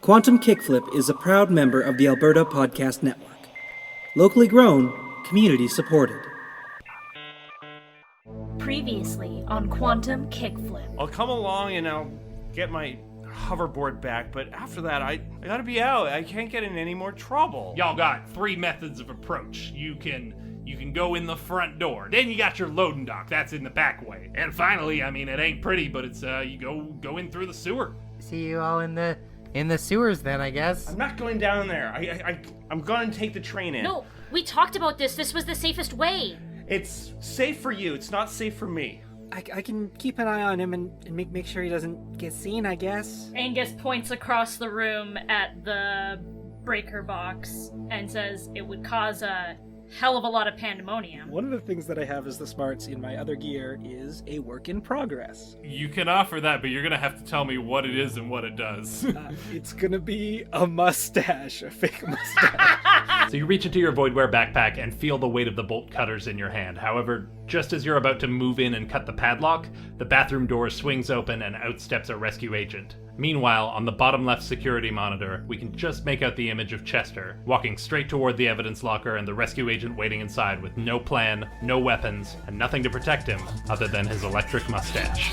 Quantum Kickflip is a proud member of the Alberta Podcast Network. Locally grown, community supported. Previously on Quantum Kickflip. I'll come along and I'll get my hoverboard back, but after that, I gotta be out. I can't get in any more trouble. Y'all got three methods of approach. You can go in the front door. Then you got your loading dock. That's in the back way. And finally, I mean, it ain't pretty, but it's you go in through the sewer. See you all in the sewers then, I guess. I'm not going down there. I'm going to take the train in. No, we talked about this. This was the safest way. It's safe for you. It's not safe for me. I can keep an eye on him and make sure he doesn't get seen, I guess. Angus points across the room at the breaker box and says it would cause a hell of a lot of pandemonium. One of the things that I have as the smarts in my other gear is a work in progress. You can offer that, but you're gonna have to tell me what it is and what it does. It's gonna be a mustache, a fake mustache. So you reach into your Voidware backpack and feel the weight of the bolt cutters in your hand. However, just as you're about to move in and cut the padlock, the bathroom door swings open and out steps a rescue agent. Meanwhile, on the bottom left security monitor, we can just make out the image of Chester, walking straight toward the evidence locker and the rescue agent waiting inside with no plan, no weapons, and nothing to protect him other than his electric mustache.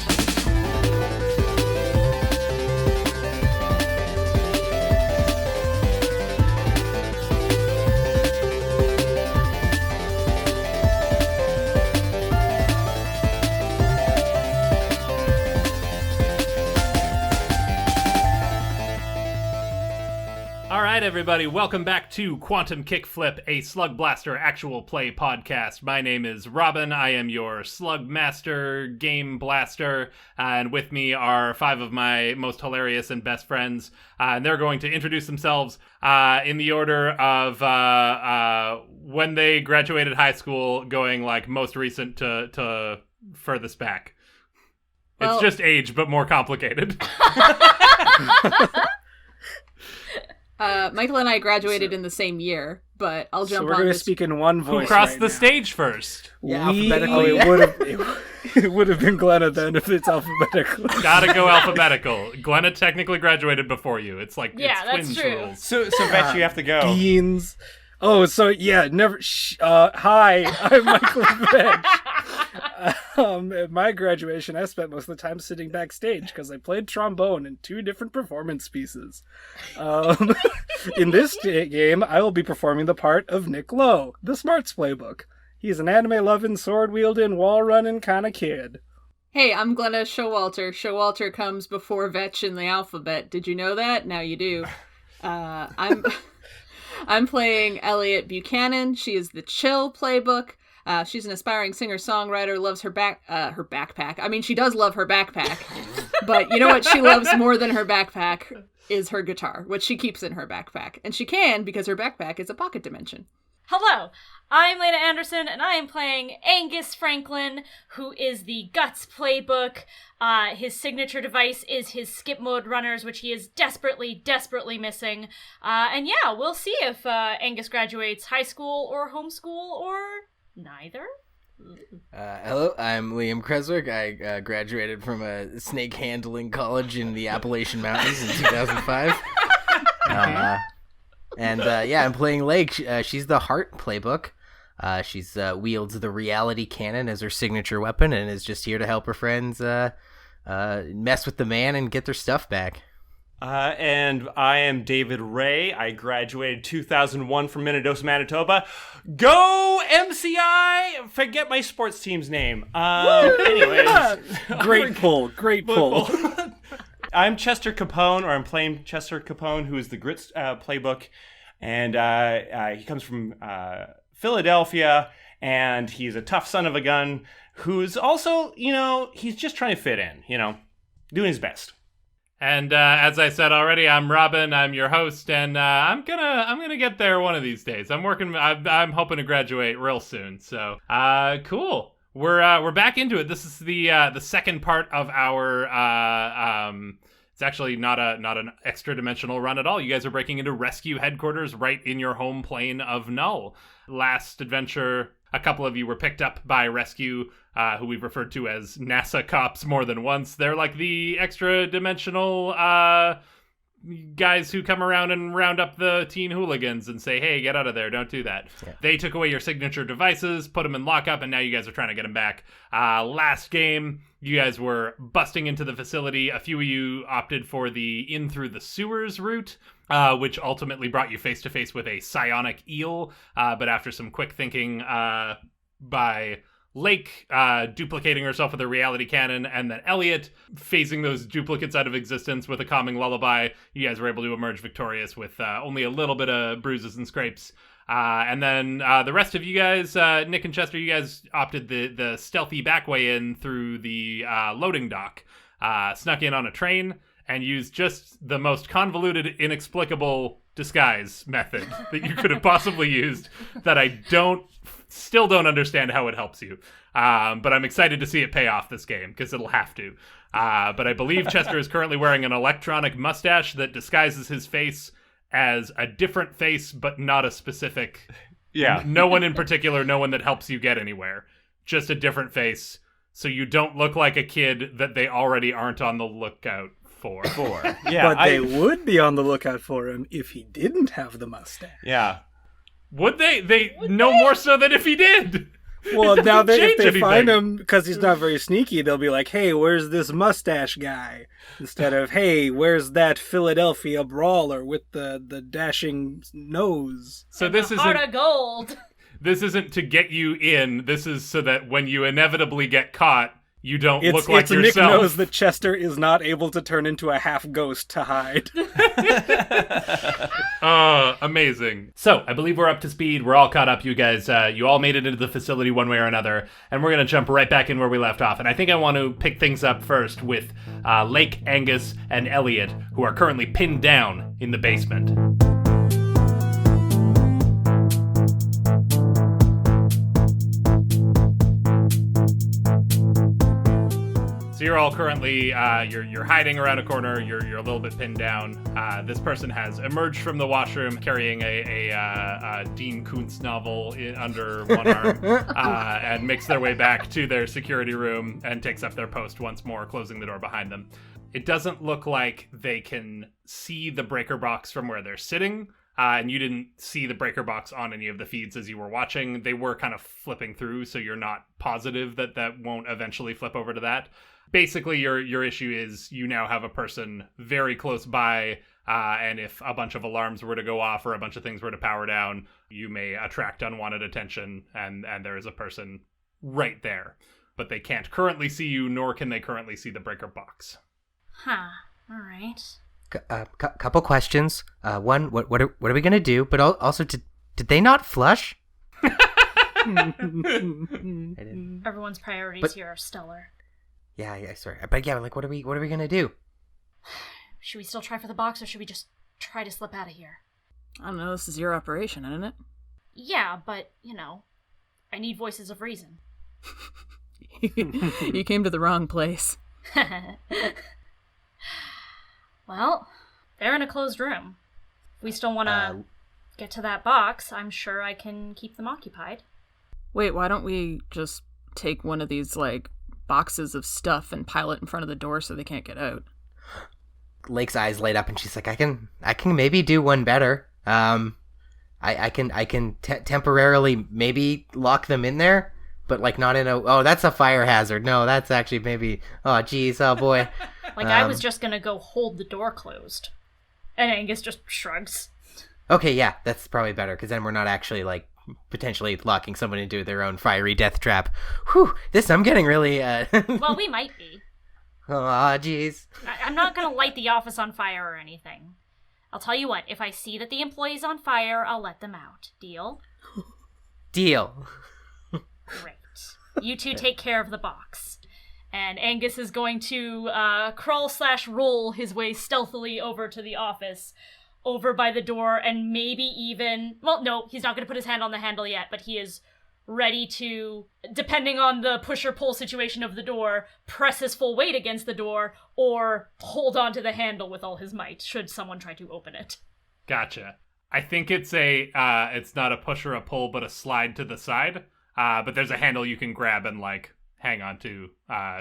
Alright everybody, welcome back to Quantum Kickflip, a Slugblaster actual play podcast. My name is Robyn, I am your Slugmaster Game Blaster, and with me are five of my most hilarious and best friends, and they're going to introduce themselves in the order of when they graduated high school, going like most recent to furthest back. Well, it's just age, but more complicated. Michael and I graduated in the same year, but I'll jump on this. So we're going to speak in one voice. Who crossed right the now. stage first? Yeah, alphabetically. It would have been Glenna then if it's alphabetical. Gotta go alphabetical. Glenna technically graduated before you. It's like Yeah, it's that's twins true. rules. So Vetsch, you have to go. Beans. Oh, so yeah, never. Hi, I'm Michael Vetsch. At my graduation, I spent most of the time sitting backstage because I played trombone in 2 different performance pieces. In this game, I will be performing the part of Nick Lowe, the Smarts Playbook. He's an anime-loving, sword-wielding, wall-running kind of kid. Hey, I'm Glenna Schowalter. Schowalter comes before Vetsch in the alphabet. Did you know that? Now you do. I'm playing Elliott Buchanan. She is the Chill Playbook. She's an aspiring singer-songwriter, loves her backpack. I mean, she does love her backpack. But you know what she loves more than her backpack is her guitar, which she keeps in her backpack. And she can because her backpack is a pocket dimension. Hello, I'm Laena Anderson, and I am playing Angus Franklin, who is the Guts Playbook. His signature device is his skip mode runners, which he is desperately missing. And yeah, we'll see if Angus graduates high school or homeschool or neither. Hello, I'm Liam Creswick. I graduated from a snake handling college in the Appalachian Mountains in 2005. I'm playing Lake. She's the Heart Playbook. She's wields the reality cannon as her signature weapon and is just here to help her friends mess with the man and get their stuff back. And I am David Ray. I graduated 2001 from Minnedosa, Manitoba. Go MCI! Forget my sports team's name. Anyways. Great pull. I'm Chester Capone, or I'm playing Chester Capone, who is the Grits Playbook. And he comes from Philadelphia, and he's a tough son of a gun who's also, he's just trying to fit in, doing his best. And as I said already, I'm Robyn. I'm your host, and I'm gonna get there one of these days. I'm I'm hoping to graduate real soon. So cool. We're back into it. This is the second part of our it's actually not an extra dimensional run at all. You guys are breaking into rescue headquarters right in your home plane of Null. Last adventure, a couple of you were picked up by rescue, who we've referred to as NASA cops more than once. They're like the extra dimensional guys who come around and round up the teen hooligans and say, hey, get out of there, don't do that. Yeah. They took away your signature devices, put them in lockup, and now you guys are trying to get them back. Last game, you guys were busting into the facility. A few of you opted for the in through the sewers route, which ultimately brought you face to face with a psionic eel. But after some quick thinking by Lake duplicating herself with a reality cannon, and then Elliott phasing those duplicates out of existence with a calming lullaby, you guys were able to emerge victorious with only a little bit of bruises and scrapes. And then the rest of you guys, Nick and Chester, you guys opted the stealthy back way in through the loading dock, snuck in on a train, and used just the most convoluted, inexplicable disguise method that you could have possibly used that I still don't understand how it helps you. But I'm excited to see it pay off this game, because it'll have to. But I believe Chester is currently wearing an electronic mustache that disguises his face as a different face, but not a specific... Yeah. No one in particular, no one that helps you get anywhere. Just a different face, so you don't look like a kid that they already aren't on the lookout for. Yeah, but they would be on the lookout for him if he didn't have the mustache. Yeah. Would they? More so than if he did. Well, now if they anything. find him, because he's not very sneaky, they'll be like, hey, where's this mustache guy? Instead of, hey, where's that Philadelphia brawler with the dashing nose? So and this the isn't heart of gold. This isn't to get you in. This is so that when you inevitably get caught, you don't look like yourself. Nick knows that Chester is not able to turn into a half ghost to hide. Amazing. So, I believe we're up to speed. We're all caught up, you guys. You all made it into the facility one way or another, and we're going to jump right back in where we left off. And I think I want to pick things up first with Lake, Angus, and Elliott, who are currently pinned down in the basement. So you're all currently, you're hiding around a corner, you're a little bit pinned down. This person has emerged from the washroom carrying a Dean Koontz novel under one arm and makes their way back to their security room and takes up their post once more, closing the door behind them. It doesn't look like they can see the breaker box from where they're sitting, and you didn't see the breaker box on any of the feeds as you were watching. They were kind of flipping through, so you're not positive that won't eventually flip over to that. Basically, your issue is you now have a person very close by, and if a bunch of alarms were to go off or a bunch of things were to power down, you may attract unwanted attention, and there is a person right there. But they can't currently see you, nor can they currently see the breaker box. Huh. All right. Couple questions. One, what are we gonna do? But also, did they not flush? Everyone's priorities here are stellar. Yeah, sorry. But yeah, like, what are we gonna do? Should we still try for the box, or should we just try to slip out of here? I don't know, this is your operation, isn't it? Yeah, but, I need voices of reason. You came to the wrong place. Well, they're in a closed room. If we still want to get to that box, I'm sure I can keep them occupied. Wait, why don't we just take one of these, boxes of stuff and pile it in front of the door so they can't get out? Lake's eyes light up and she's like, I can maybe do one better. I can temporarily maybe lock them in there, but not in that's a fire hazard. No, that's actually maybe, oh geez, oh boy. I was just gonna go hold the door closed. And Angus just shrugs. Okay, yeah, that's probably better, because then we're not actually potentially locking someone into their own fiery death trap. Whew, I'm getting really, Well, we might be. Aw, jeez. I'm not gonna light the office on fire or anything. I'll tell you what, if I see that the employee's on fire, I'll let them out. Deal? Deal. Great. You two take care of the box. And Angus is going to crawl/roll his way stealthily over to the office, over by the door, and maybe even... Well, no, he's not going to put his hand on the handle yet, but he is ready to, depending on the push-or-pull situation of the door, press his full weight against the door, or hold on to the handle with all his might, should someone try to open it. Gotcha. I think it's it's not a push or a pull, but a slide to the side. But there's a handle you can grab and, hang on to,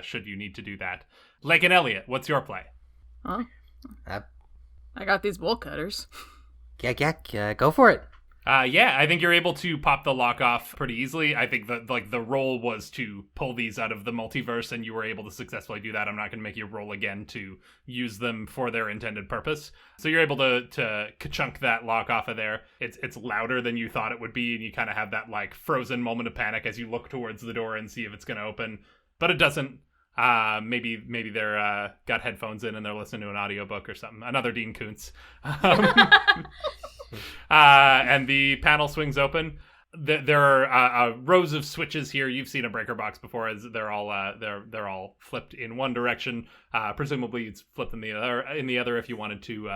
should you need to do that. Lake and Elliott, what's your play? Huh? I got these bolt cutters. Yeah, go for it. Yeah, I think you're able to pop the lock off pretty easily. I think that the roll was to pull these out of the multiverse, and you were able to successfully do that. I'm not going to make you roll again to use them for their intended purpose. So you're able to ka-chunk that lock off of there. It's louder than you thought it would be, and you kind of have that like frozen moment of panic as you look towards the door and see if it's going to open, but it doesn't. Maybe they're got headphones in and they're listening to an audiobook or something. Another Dean Koontz. And the panel swings open. There are rows of switches here. You've seen a breaker box before. As they're all flipped in one direction. Presumably, you'd flip them in the other if you wanted to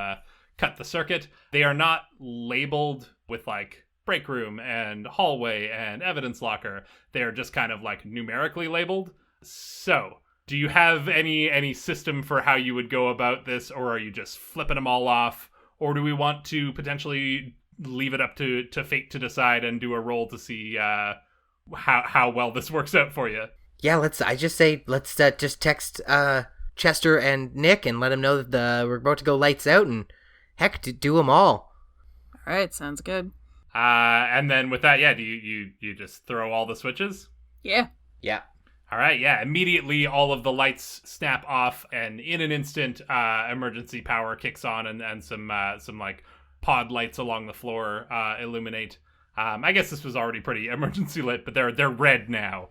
cut the circuit. They are not labeled with like break room and hallway and evidence locker. They are just kind of like numerically labeled. So, do you have any system for how you would go about this, or are you just flipping them all off? Or do we want to potentially leave it up to fate to decide and do a roll to see how well this works out for you? Yeah, let's just text Chester and Nick and let them know that we're about to go lights out, and heck, do them all. All right, sounds good. And then with that, yeah, do you just throw all the switches? Yeah. Yeah. All right, yeah. Immediately, all of the lights snap off, and in an instant, emergency power kicks on, and some like pod lights along the floor illuminate. I guess this was already pretty emergency lit, but they're red now.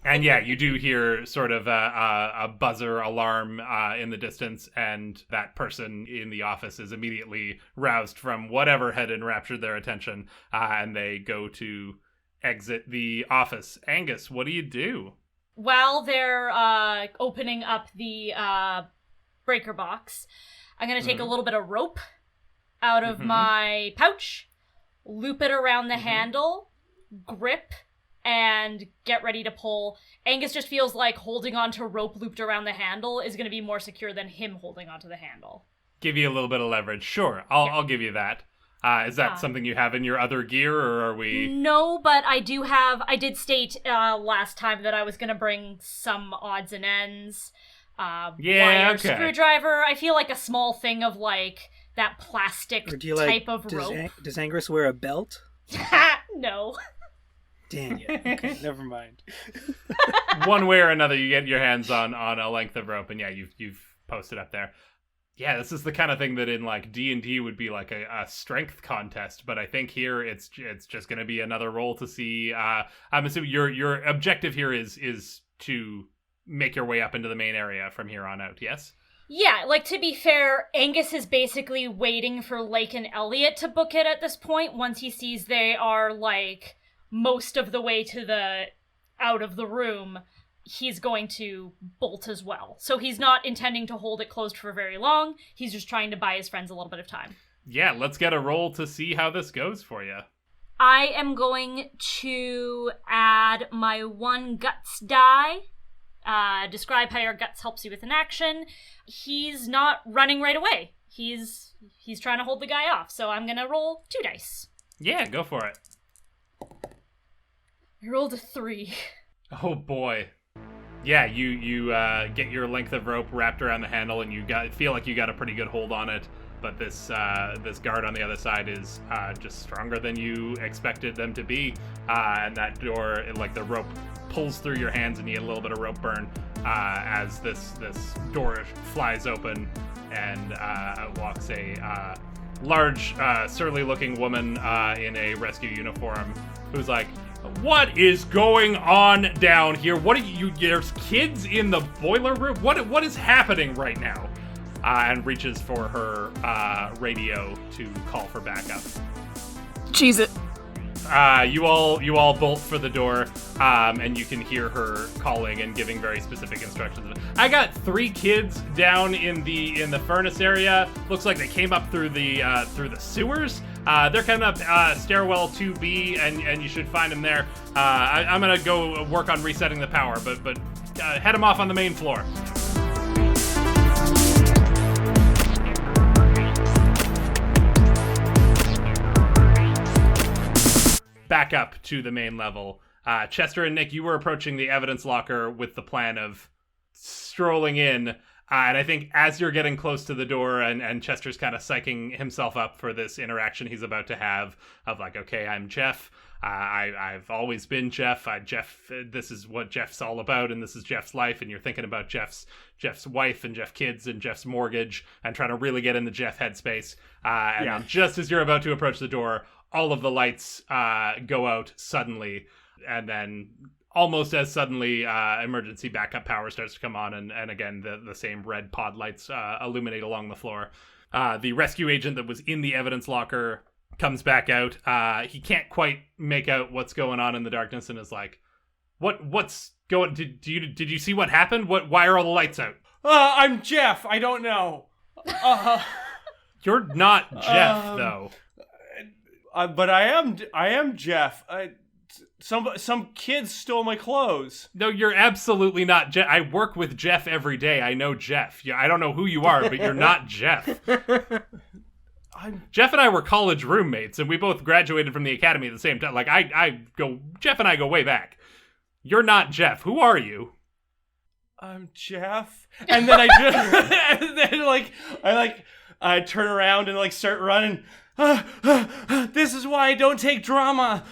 And yeah, you do hear sort of a buzzer alarm in the distance, and that person in the office is immediately roused from whatever had enraptured their attention, and they go to exit the office. Angus, what do you do? While they're opening up the breaker box, I'm going to take a little bit of rope out of my pouch, loop it around the handle, grip, and get ready to pull. Angus just feels like holding onto rope looped around the handle is going to be more secure than him holding onto the handle. Give you a little bit of leverage. Sure, I'll give you that. Is that something you have in your other gear, or are we... No, but I did state last time that I was going to bring some odds and ends. Wire, screwdriver. I feel like a small thing of like that plastic type of rope. Does Angus wear a belt? No. Dang it. Okay, never mind. One way or another, you get your hands on a length of rope, and yeah, you've posted up there. Yeah, this is the kind of thing that in like D&D would be like a strength contest, but I think here it's just going to be another roll to see. I'm assuming your objective here is to make your way up into the main area from here on out. Yes. Yeah, like to be fair, Angus is basically waiting for Lake and Elliott to book it at this point. Once he sees they are like most of the way to the out of the room, he's going to bolt as well. So he's not intending to hold it closed for very long. He's just trying to buy his friends a little bit of time. Yeah, let's get a roll to see how this goes for you. I am going to add my 1 guts die. Describe how your guts helps you with an action. He's not running right away. He's trying to hold the guy off. So I'm going to roll 2 dice. Yeah, go for it. I rolled a 3. Oh boy. Yeah, you get your length of rope wrapped around the handle, and you feel like you got a pretty good hold on it. But this guard on the other side is just stronger than you expected them to be, and that door, like the rope, pulls through your hands, and you get a little bit of rope burn as this door flies open, and out walks a large, surly-looking woman in a rescue uniform, who's like, "What is going on down here? What are you? There's kids in the boiler room. What is happening right now?" And reaches for her radio to call for backup. Cheese it. You all bolt for the door, and you can hear her calling and giving very specific instructions. I got 3 kids down in the furnace area. Looks like they came up through the sewers. They're coming up stairwell 2B, and you should find them there. I'm gonna go work on resetting the power, but head them off on the main floor. Back up to the main level. Chester and Nick, you were approaching the evidence locker with the plan of strolling in. And I think as you're getting close to the door and Chester's kind of psyching himself up for this interaction he's about to have of like, okay, I'm Jeff. I've always been Jeff. This is what Jeff's all about, and this is Jeff's life. And you're thinking about Jeff's wife and Jeff's kids and Jeff's mortgage, and trying to really get in the Jeff headspace. And just as you're about to approach the door, all of the lights go out suddenly, and then almost as suddenly, emergency backup power starts to come on, and again the same red pod lights illuminate along the floor. The rescue agent that was in the evidence locker comes back out. He can't quite make out what's going on in the darkness and is like, what's going, did you see what happened? Why are all the lights out? I'm Jeff. I don't know. You're not Jeff, though. But I am Jeff. Some kids stole my clothes. No, you're absolutely not Jeff. I work with Jeff every day. I know Jeff. Yeah, I don't know who you are, but you're not Jeff. Jeff and I were college roommates, and we both graduated from the academy at the same time. Like, Jeff and I go way back. You're not Jeff. Who are you? I'm Jeff. And then I turn around and start running. This is why I don't take drama.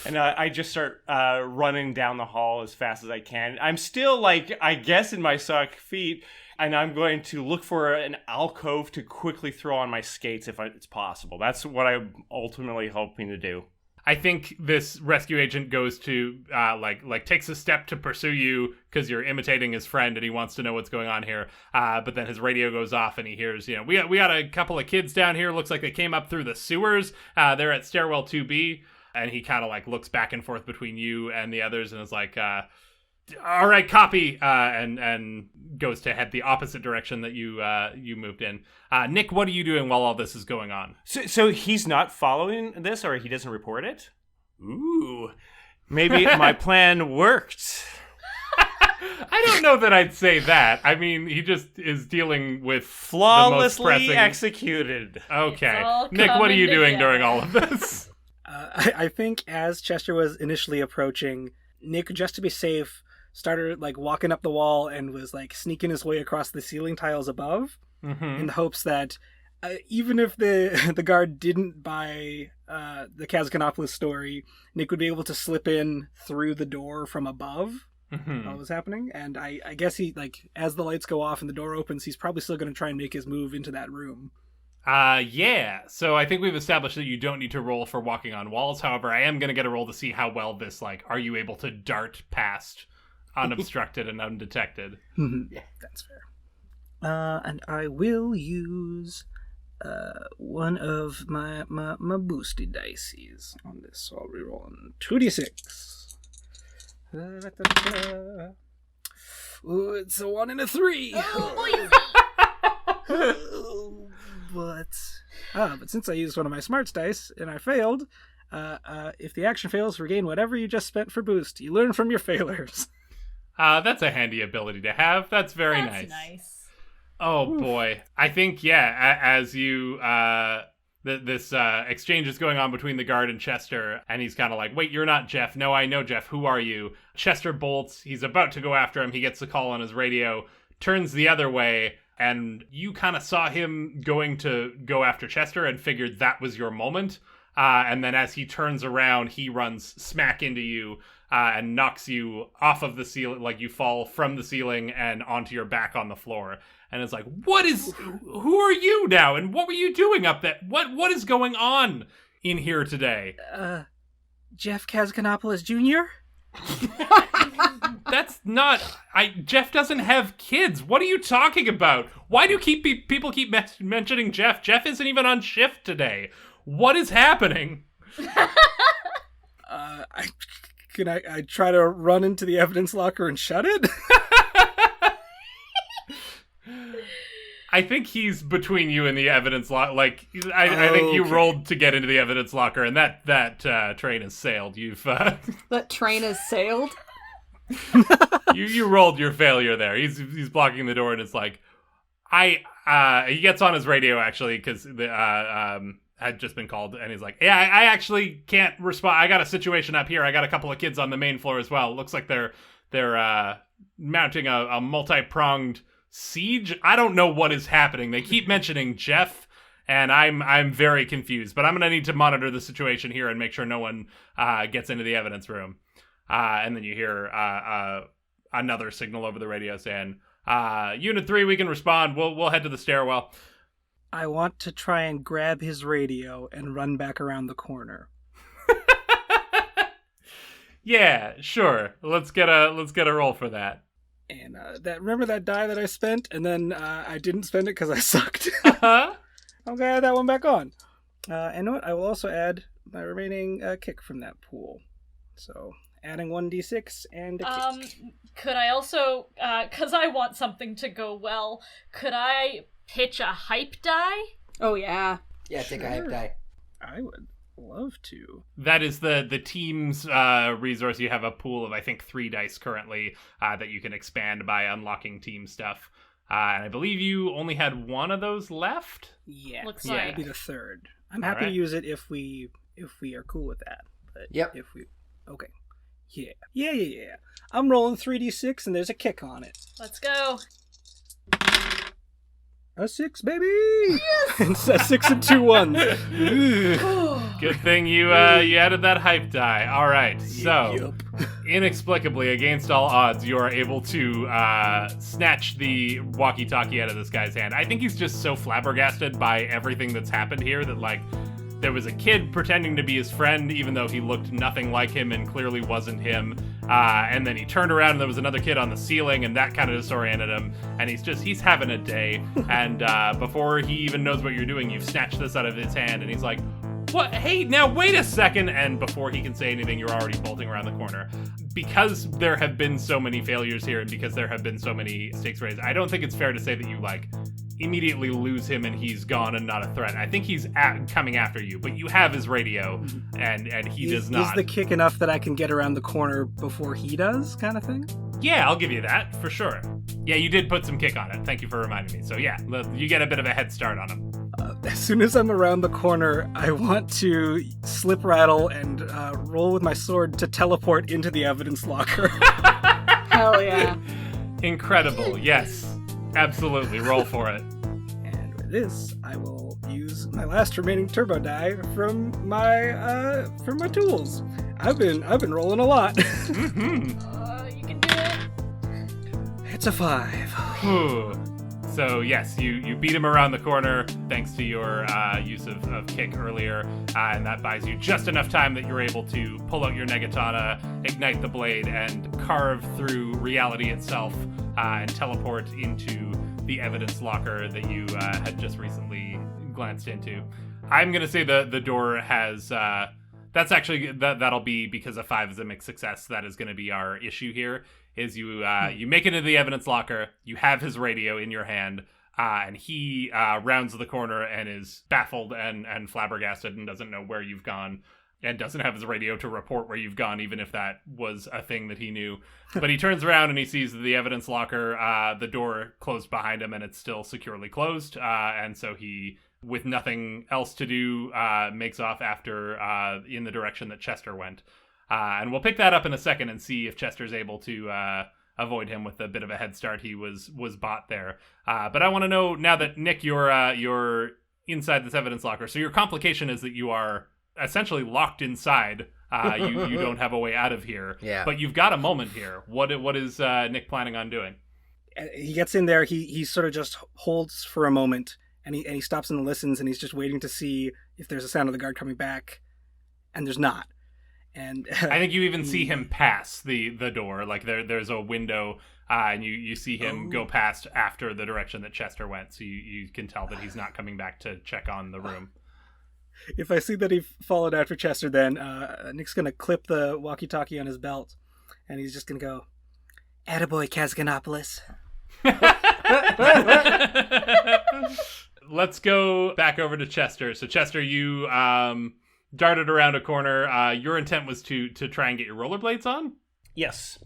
And I just start running down the hall as fast as I can. I'm still I guess in my sock feet. And I'm going to look for an alcove to quickly throw on my skates if it's possible. That's what I'm ultimately hoping to do. I think this rescue agent goes to, takes a step to pursue you because you're imitating his friend and he wants to know what's going on here. But then his radio goes off and he hears, we got a couple of kids down here. Looks like they came up through the sewers. They're at stairwell 2B. And he kind of like looks back and forth between you and the others and is like, all right, copy, and goes to head the opposite direction that you moved in. Nick, what are you doing while all this is going on? So he's not following this, or he doesn't report it? Ooh, maybe my plan worked. I don't know that I'd say that. I mean, he just is dealing with flawlessly executed. Okay, Nick, what are you doing during all of this? I think as Chester was initially approaching, Nick, just to be safe, started walking up the wall and was sneaking his way across the ceiling tiles above, in the hopes that even if the guard didn't buy the Kazakanopolis story, Nick would be able to slip in through the door from above while it was happening. And I guess he, as the lights go off and the door opens, he's probably still going to try and make his move into that room. Yeah. So I think we've established that you don't need to roll for walking on walls. However, I am going to get a roll to see how well this, are you able to dart past unobstructed and undetected? Yeah, that's fair. And I will use one of my boosted dices on this. So I'll reroll on 2d6. Ooh, it's a 1 and a 3. But since I used one of my smarts dice and I failed, if the action fails, regain whatever you just spent for boost. You learn from your failures. That's a handy ability to have. That's very nice. Oh boy, I think as you this exchange is going on between the guard and Chester, and he's kind of like, "Wait, you're not Jeff. No, I know Jeff. Who are you?" Chester bolts. He's about to go after him. He gets the call on his radio, turns the other way. And you kind of saw him going to go after Chester and figured that was your moment. And then as he turns around, he runs smack into you and knocks you off of the ceiling. You fall from the ceiling and onto your back on the floor. And it's like, who are you now? And what were you doing up there? What is going on in here today? Jeff Kazakanopolis Jr.? That's not... Jeff doesn't have kids. What are you talking about? Why do people keep mentioning Jeff? Jeff isn't even on shift today. What is happening? Can I try to run into the evidence locker and shut it? I think he's between you and the evidence locker. I think you rolled to get into the evidence locker, and that train has sailed. That train has sailed? you rolled your failure there. He's blocking the door, and it's like, he gets on his radio actually because had just been called, and he's like, yeah, I actually can't respond. I got a situation up here. I got a couple of kids on the main floor as well. It looks like they're mounting a multi-pronged siege. I don't know what is happening. They keep mentioning Jeff, and I'm very confused. But I'm going to need to monitor the situation here and make sure no one gets into the evidence room. And then you hear another signal over the radio saying, Unit 3, we can respond. We'll head to the stairwell. I want to try and grab his radio and run back around the corner. Yeah, sure. Let's get a roll for that. And remember that die that I spent, and then I didn't spend it because I sucked. Uh-huh. I'm gonna add that one back on. And you know what? I will also add my remaining kick from that pool. So adding 1d6 and a kick. Could I also, because I want something to go well, could I pitch a hype die? Oh, yeah. Yeah, take a hype die. I would love to. That is the team's resource. You have a pool of, I think, 3 dice currently that you can expand by unlocking team stuff. And I believe you only had 1 of those left? Yeah. Looks yeah, like. it'd be the third. I'm All happy to right. use it if we are cool with that. But Yep. If we... Okay. Yeah. I'm rolling 3d6 and there's a kick on it. Let's go. A 6, baby! Yes! It's a 6 and 2 ones. Good thing you added that hype die. All right, so Yup. inexplicably, against all odds, you are able to snatch the walkie-talkie out of this guy's hand. I think he's just so flabbergasted by everything that's happened here that, like, there was a kid pretending to be his friend, even though he looked nothing like him and clearly wasn't him. And then he turned around and there was another kid on the ceiling, and that kind of disoriented him. And he's having a day. And before he even knows what you're doing, you've snatched this out of his hand, and he's like, what? Hey, now wait a second. And before he can say anything, you're already bolting around the corner. Because there have been so many failures here, and because there have been so many stakes raised, I don't think it's fair to say that you, like, immediately lose him and he's gone and not a threat. I think he's coming after you, but you have his radio, and he does not. Is the kick enough that I can get around the corner before he does, kind of thing? Yeah, I'll give you that, for sure. Yeah, you did put some kick on it. Thank you for reminding me. So yeah, you get a bit of a head start on him. As soon as I'm around the corner, I want to slip rattle and roll with my sword to teleport into the evidence locker. Hell yeah. Incredible, yes. Absolutely, roll for it. And with this, I will use my last remaining turbo die from my tools. I've been rolling a lot. Mm-hmm. You can do it. It's a 5. Whew. So yes, you beat him around the corner thanks to your use of kick earlier, and that buys you just enough time that you're able to pull out your negatana, ignite the blade, and carve through reality itself and teleport into the evidence locker that you had just recently glanced into. I'm gonna say the door has. That's actually that'll be because a 5 is a mixed success. That is going to be our issue here. Is you make it into the evidence locker, you have his radio in your hand, and he rounds the corner and is baffled and flabbergasted and doesn't know where you've gone and doesn't have his radio to report where you've gone, even if that was a thing that he knew. But he turns around and he sees the evidence locker, the door closed behind him, and it's still securely closed, and so he, with nothing else to do, makes off after in the direction that Chester went. And we'll pick that up in a second and see if Chester's able to avoid him with a bit of a head start. He was bought there. But I want to know, now that, Nick, you're inside this evidence locker, so your complication is that you are essentially locked inside. You don't have a way out of here. Yeah. But you've got a moment here. What is Nick planning on doing? He gets in there, he sort of just holds for a moment, and he stops and listens, and he's just waiting to see if there's a sound of the guard coming back, and there's not. And I think you even see him pass the door. Like there's a window, and you see him go past after the direction that Chester went. So you can tell that he's not coming back to check on the room. If I see that he followed after Chester, then Nick's going to clip the walkie-talkie on his belt, and he's just going to go, "Attaboy, Kazganopoulos." Let's go back over to Chester. So Chester, you darted around a corner. Your intent was to try and get your rollerblades on? Yes.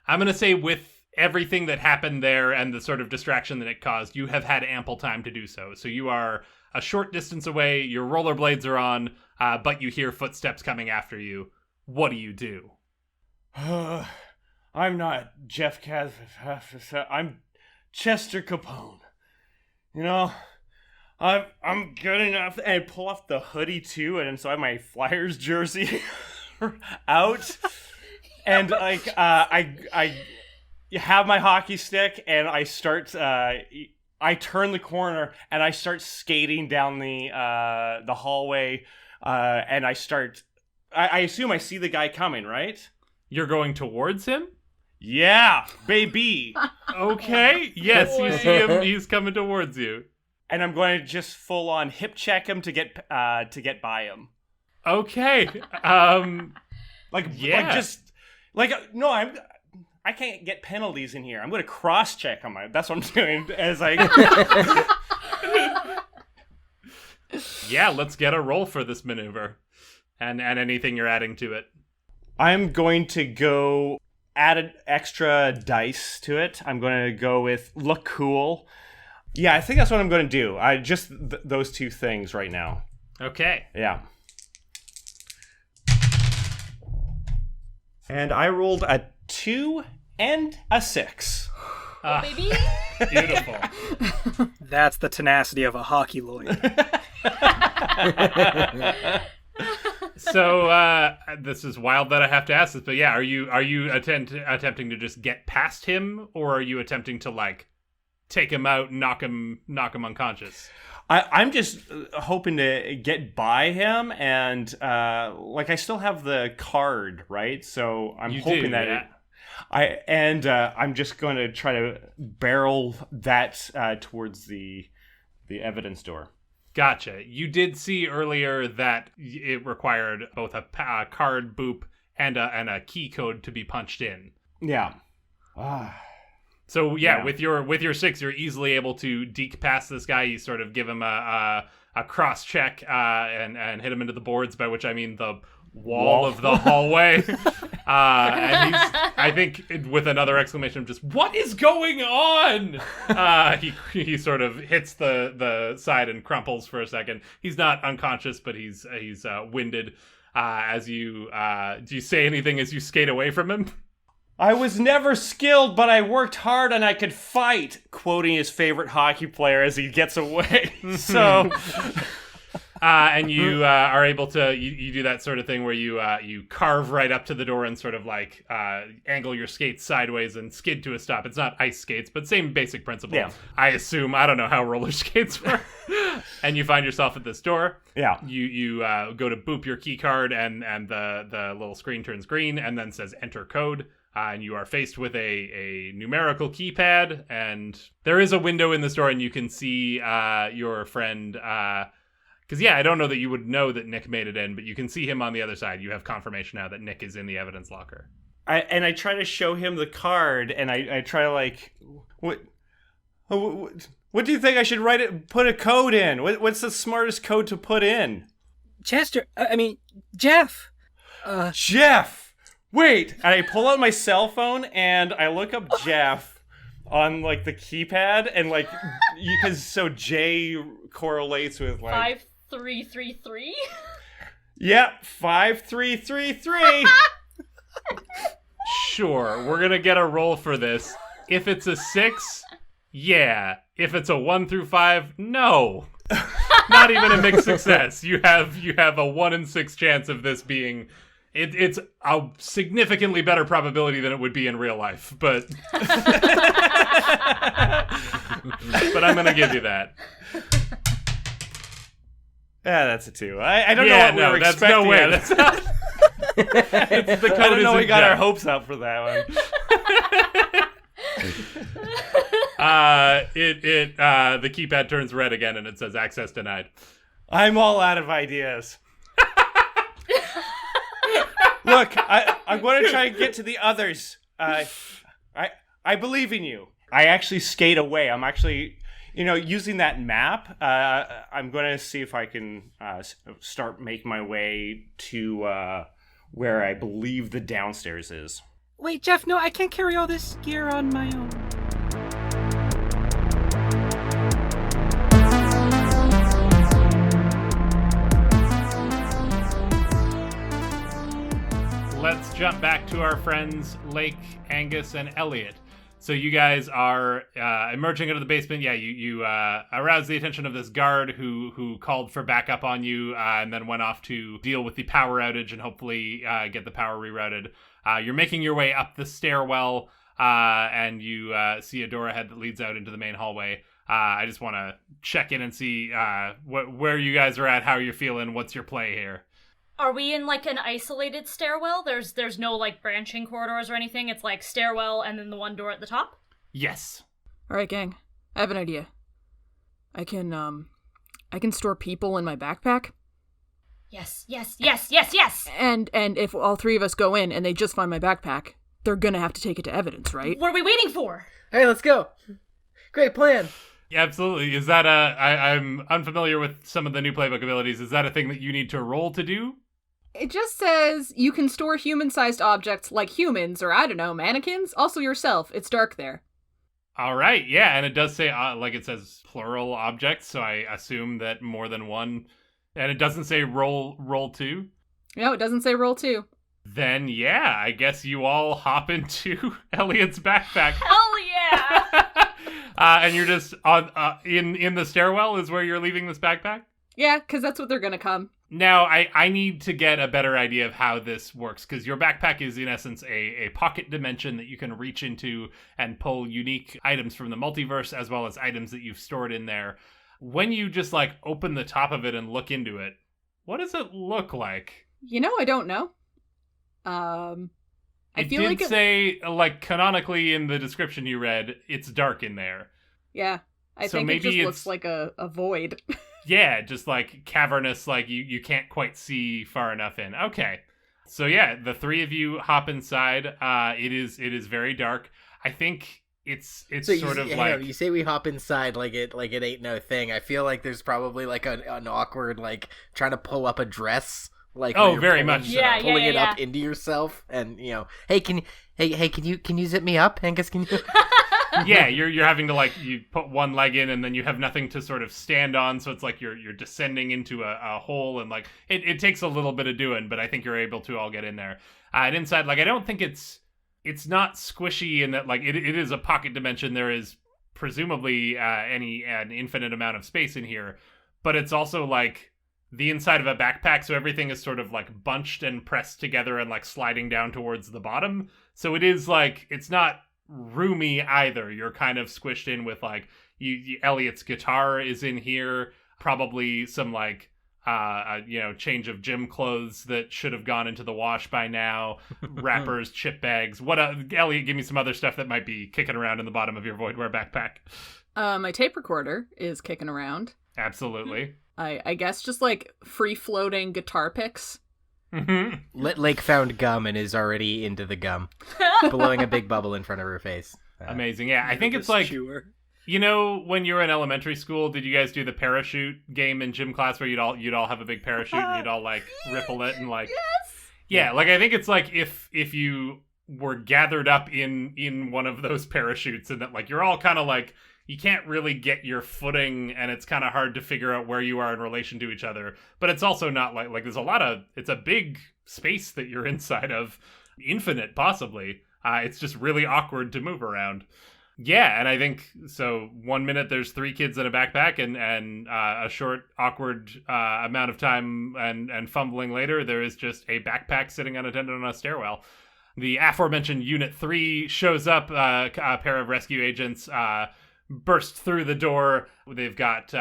I'm going to say with everything that happened there and the sort of distraction that it caused, you have had ample time to do so. So you are a short distance away, your rollerblades are on, but you hear footsteps coming after you. What do you do? I'm I'm not Jeff Kaz. I'm Chester Capone. You know, I'm good enough. And I pull off the hoodie too, and so I have my Flyers jersey out, and like I have my hockey stick, and I start. I turn the corner and I start skating down the hallway, and I start. I assume I see the guy coming, right? You're going towards him? Yeah, baby. Okay. Yes, you see him. He's coming towards you. And I'm going to just full on hip check him to get by him. Okay. No, I can't get penalties in here. I'm going to cross check on my. That's what I'm doing as I. Yeah, let's get a roll for this maneuver, and anything you're adding to it. I'm going to go add an extra dice to it. I'm going to go with look cool. Yeah, I think that's what I'm going to do. I just those two things right now. Okay. Yeah. And I rolled a 2 and a 6. Baby. Beautiful. That's the tenacity of a hockey lawyer. So this is wild that I have to ask this, but yeah, are you attempting to just get past him, or are you attempting to like take him out, knock him unconscious? I'm just hoping to get by him, and I still have the card, right? So I'm hoping that I'm just going to try to barrel that towards the evidence door. Gotcha. You did see earlier that it required both a card boop and a key code to be punched in. Yeah. So yeah, with your 6, you're easily able to deke past this guy. You sort of give him a cross check and hit him into the boards, by which I mean the wall of the hallway. And he's, I think, with another exclamation of just, what is going on? He sort of hits the side and crumples for a second. He's not unconscious, but he's winded. Do you say anything as you skate away from him? I was never skilled, but I worked hard and I could fight, quoting his favorite hockey player as he gets away. So... and you are able to you do that sort of thing where you carve right up to the door and sort of like angle your skates sideways and skid to a stop. It's not ice skates, but same basic principle. Yeah. I assume. I don't know how roller skates work. And you find yourself at this door. Yeah. You go to boop your key card and the little screen turns green and then says enter code. And you are faced with a numerical keypad, and there is a window in the store, and you can see your friend. Because, I don't know that you would know that Nick made it in, but you can see him on the other side. You have confirmation now that Nick is in the evidence locker. I try to show him the card, and I try to, like, what do you think I should put a code in? What's the smartest code to put in? Chester, Jeff. Jeff! Wait! And I pull out my cell phone, and I look up Jeff on, like, the keypad, and, like, so J correlates with, like... 5333? Yep, 5333. Sure, we're gonna get a roll for this. If it's a 6, yeah. If it's a 1 through 5, no. Not even a mixed success. You have a 1 in 6 chance of this being... It's a significantly better probability than it would be in real life, but but I'm gonna give you that. Yeah, that's a 2. I don't know what we were expecting. No way. That's not... It's the code. I don't know. We got our hopes up for that one. The keypad turns red again, and it says access denied. I'm all out of ideas. Look, I'm going to try and get to the others. I believe in you. I actually skate away. I'm actually, using that map. I'm going to see if I can start making my way to where I believe the downstairs is. Wait, Jeff, no, I can't carry all this gear on my own. Let's jump back to our friends Lake, Angus, and Elliott. So you guys are emerging out of the basement. Yeah, you arouse the attention of this guard who called for backup on you and then went off to deal with the power outage and hopefully get the power rerouted. You're making your way up the stairwell and you see a door ahead that leads out into the main hallway. I just want to check in and see where you guys are at, how you're feeling, what's your play here. Are we in like an isolated stairwell? There's no like branching corridors or anything. It's like stairwell and then the one door at the top? Yes. All right, gang. I have an idea. I can store people in my backpack. Yes. And if all three of us go in and they just find my backpack, they're gonna have to take it to evidence, right? What are we waiting for? Hey, let's go. Great plan. Yeah, absolutely. Is that I'm unfamiliar with some of the new playbook abilities. Is that a thing that you need to roll to do? It just says you can store human-sized objects like humans or, I don't know, mannequins. Also yourself. It's dark there. All right, yeah, and it does say, like it says plural objects, so I assume that more than one. And it doesn't say roll two? No, it doesn't say roll two. Then, yeah, I guess you all hop into Elliott's backpack. Hell yeah! And you're just on in the stairwell is where you're leaving this backpack? Yeah, because that's what they're gonna come. Now, I need to get a better idea of how this works, because your backpack is, in essence, a pocket dimension that you can reach into and pull unique items from the multiverse, as well as items that you've stored in there. When you just, like, open the top of it and look into it, what does it look like? You know, I don't know. I feel like it did say, like, canonically in the description you read, it's dark in there. Yeah, I think it just looks like a void. Yeah, just like cavernous, like you can't quite see far enough in. Okay. So yeah, the three of you hop inside. It is very dark. I think it's so sort of like you say we hop inside like it ain't no thing. I feel like there's probably like an awkward like trying to pull up a dress. Like very much so. Pulling it up into yourself and hey can you zip me up, Angus, can you Yeah, you're having to like you put one leg in and then you have nothing to sort of stand on, so it's like you're descending into a hole, and like it takes a little bit of doing, but I think you're able to all get in there. And inside, like I don't think it's not squishy in that like it is a pocket dimension. There is presumably an infinite amount of space in here, but it's also like the inside of a backpack, so everything is sort of like bunched and pressed together and like sliding down towards the bottom. So it is like it's not roomy either. You're kind of squished in with like Elliott's guitar is in here, probably some like change of gym clothes that should have gone into the wash by now, wrappers, chip bags. Elliott, give me some other stuff that might be kicking around in the bottom of your Voidware backpack. My tape recorder is kicking around. Absolutely. I guess just like free floating guitar picks. Mm-hmm. Lake found gum and is already into the gum, blowing a big bubble in front of her face. Amazing. Yeah, I think it's like, when you were in elementary school, did you guys do the parachute game in gym class where you'd all have a big parachute and you'd all like ripple it and like yeah, like I think it's like if you were gathered up in one of those parachutes and that like you're all kind of like you can't really get your footing and it's kind of hard to figure out where you are in relation to each other. But it's also not like there's it's a big space that you're inside of, infinite possibly. It's just really awkward to move around. Yeah, and I think, so 1 minute there's 3 kids in a backpack and a short, awkward amount of time and fumbling later, there is just a backpack sitting unattended on a stairwell. The aforementioned Unit 3 shows up, a pair of rescue agents, burst through the door. They've got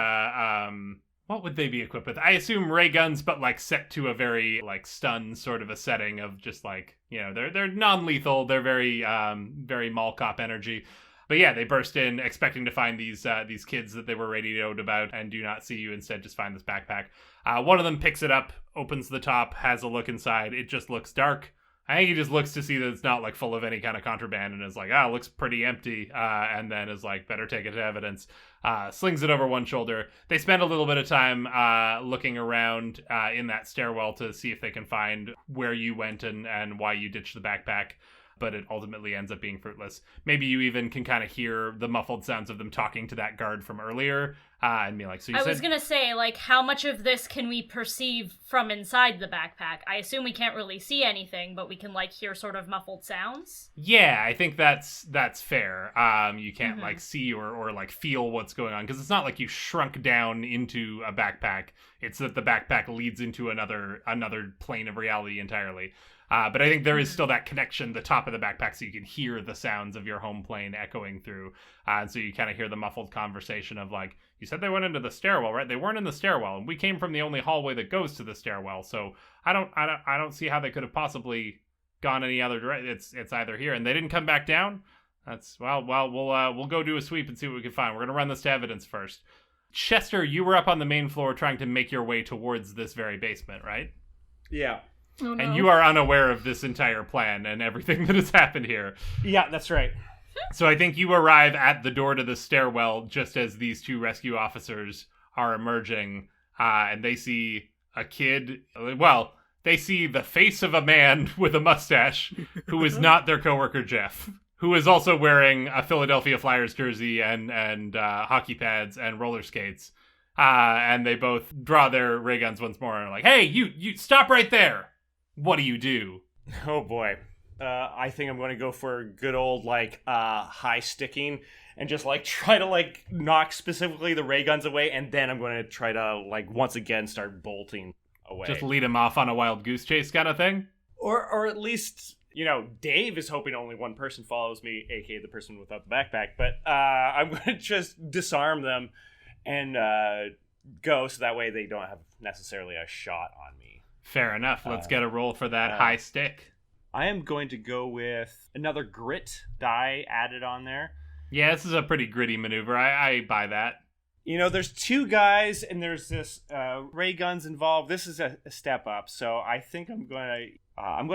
what would they be equipped with? I assume ray guns, but like set to a very like stun sort of a setting of just like, they're non-lethal. They're very very mall cop energy. But yeah, they burst in expecting to find these kids that they were radioed about and do not see you. Instead, just find this backpack. One of them picks it up, opens the top, has a look inside. It just looks dark. I think he just looks to see that it's not like full of any kind of contraband and is like, it looks pretty empty. And then is like, better take it to evidence. Slings it over one shoulder. They spend a little bit of time looking around in that stairwell to see if they can find where you went and why you ditched the backpack. but it ultimately ends up being fruitless. Maybe you even can kind of hear the muffled sounds of them talking to that guard from earlier, and be like, so you I said... was gonna say, like, how much of this can we perceive from inside the backpack? I assume we can't really see anything, but we can, like, hear sort of muffled sounds? Yeah, I think that's fair. You can't, like, see or like, feel what's going on, because it's not like you shrunk down into a backpack. It's that the backpack leads into another plane of reality entirely. But I think there is still that connection, the top of the backpack, so you can hear the sounds of your home plane echoing through. And so you kind of hear the muffled conversation of like, you said they went into the stairwell, right? They weren't in the stairwell, and we came from the only hallway that goes to the stairwell. So I don't see how they could have possibly gone any other direction. It's either here, and they didn't come back down. That's we'll go do a sweep and see what we can find. We're gonna run this to evidence first. Chester, you were up on the main floor trying to make your way towards this very basement, right? Yeah. Oh, no. And you are unaware of this entire plan and everything that has happened here. Yeah, that's right. So I think you arrive at the door to the stairwell just as these two rescue officers are emerging, and they see a kid. Well, they see the face of a man with a mustache who is not their coworker Jeff, who is also wearing a Philadelphia Flyers jersey and hockey pads and roller skates. And they both draw their ray guns once more and are like, "Hey, you stop right there! What do you do?" Oh boy. I think I'm going to go for good old, like, high sticking and just, like, try to, like, knock specifically the ray guns away, and then I'm going to try to, like, once again start bolting away. Just lead him off on a wild goose chase kind of thing? Or at least, you know, Dave is hoping only one person follows me, aka the person without the backpack, but I'm going to just disarm them and go so that way they don't have necessarily a shot on me. Fair enough. Let's get a roll for that high stick. I am going to go with another grit die added on there. Yeah, this is a pretty gritty maneuver. I buy that. You know, there's two guys and there's this ray guns involved. This is a step up, so I think I'm going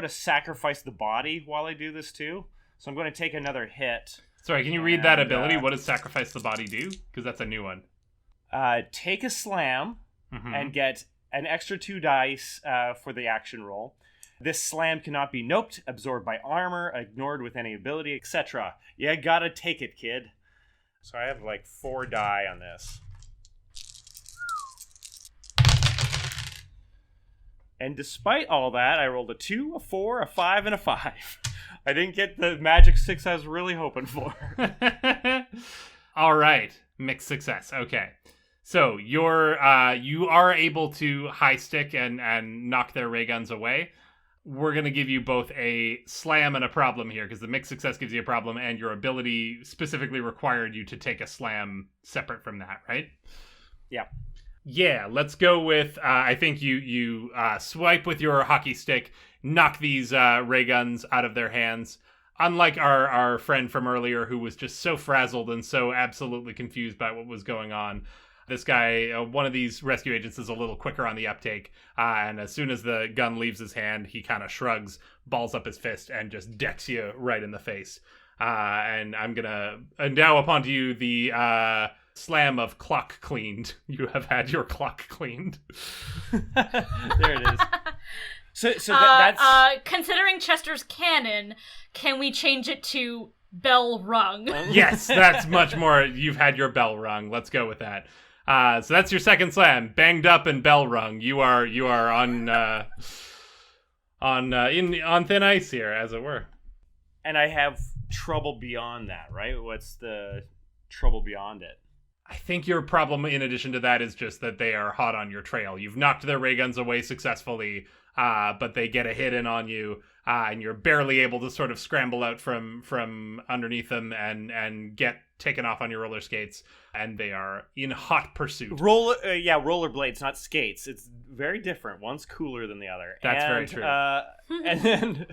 to sacrifice the body while I do this too. So I'm going to take another hit. Sorry, can you read that ability? What does sacrifice the body do? Because that's a new one. Take a slam and get an extra 2 dice for the action roll. This slam cannot be noped, absorbed by armor, ignored with any ability, etc. You gotta take it, kid. So I have like 4 die on this. And despite all that, I rolled a 2, a 4, a 5, and a 5. I didn't get the magic 6 I was really hoping for. All right, mixed success. Okay. So you are able to high stick and knock their ray guns away. We're going to give you both a slam and a problem here, because the mixed success gives you a problem, and your ability specifically required you to take a slam separate from that, right? Yeah. Yeah, let's go with, I think you swipe with your hockey stick, knock these ray guns out of their hands. Unlike our friend from earlier, who was just so frazzled and so absolutely confused by what was going on, this guy, one of these rescue agents, is a little quicker on the uptake, and as soon as the gun leaves his hand, he kind of shrugs, balls up his fist, and just decks you right in the face. And I'm going to endow upon you the slam of clock cleaned. You have had your clock cleaned. There it is. So that's... considering Chester's canon, can we change it to bell rung? Yes, that's much more. You've had your bell rung. Let's go with that. So that's your second slam, banged up and bell rung. You are on thin ice here, as it were. And I have trouble beyond that, right? What's the trouble beyond it? I think your problem, in addition to that, is just that they are hot on your trail. You've knocked their ray guns away successfully, but they get a hit in on you, and you're barely able to sort of scramble out from underneath them and get taken off on your roller skates, and they are in hot pursuit. Rollerblades, not skates. It's very different. One's cooler than the other. That's very true. And then,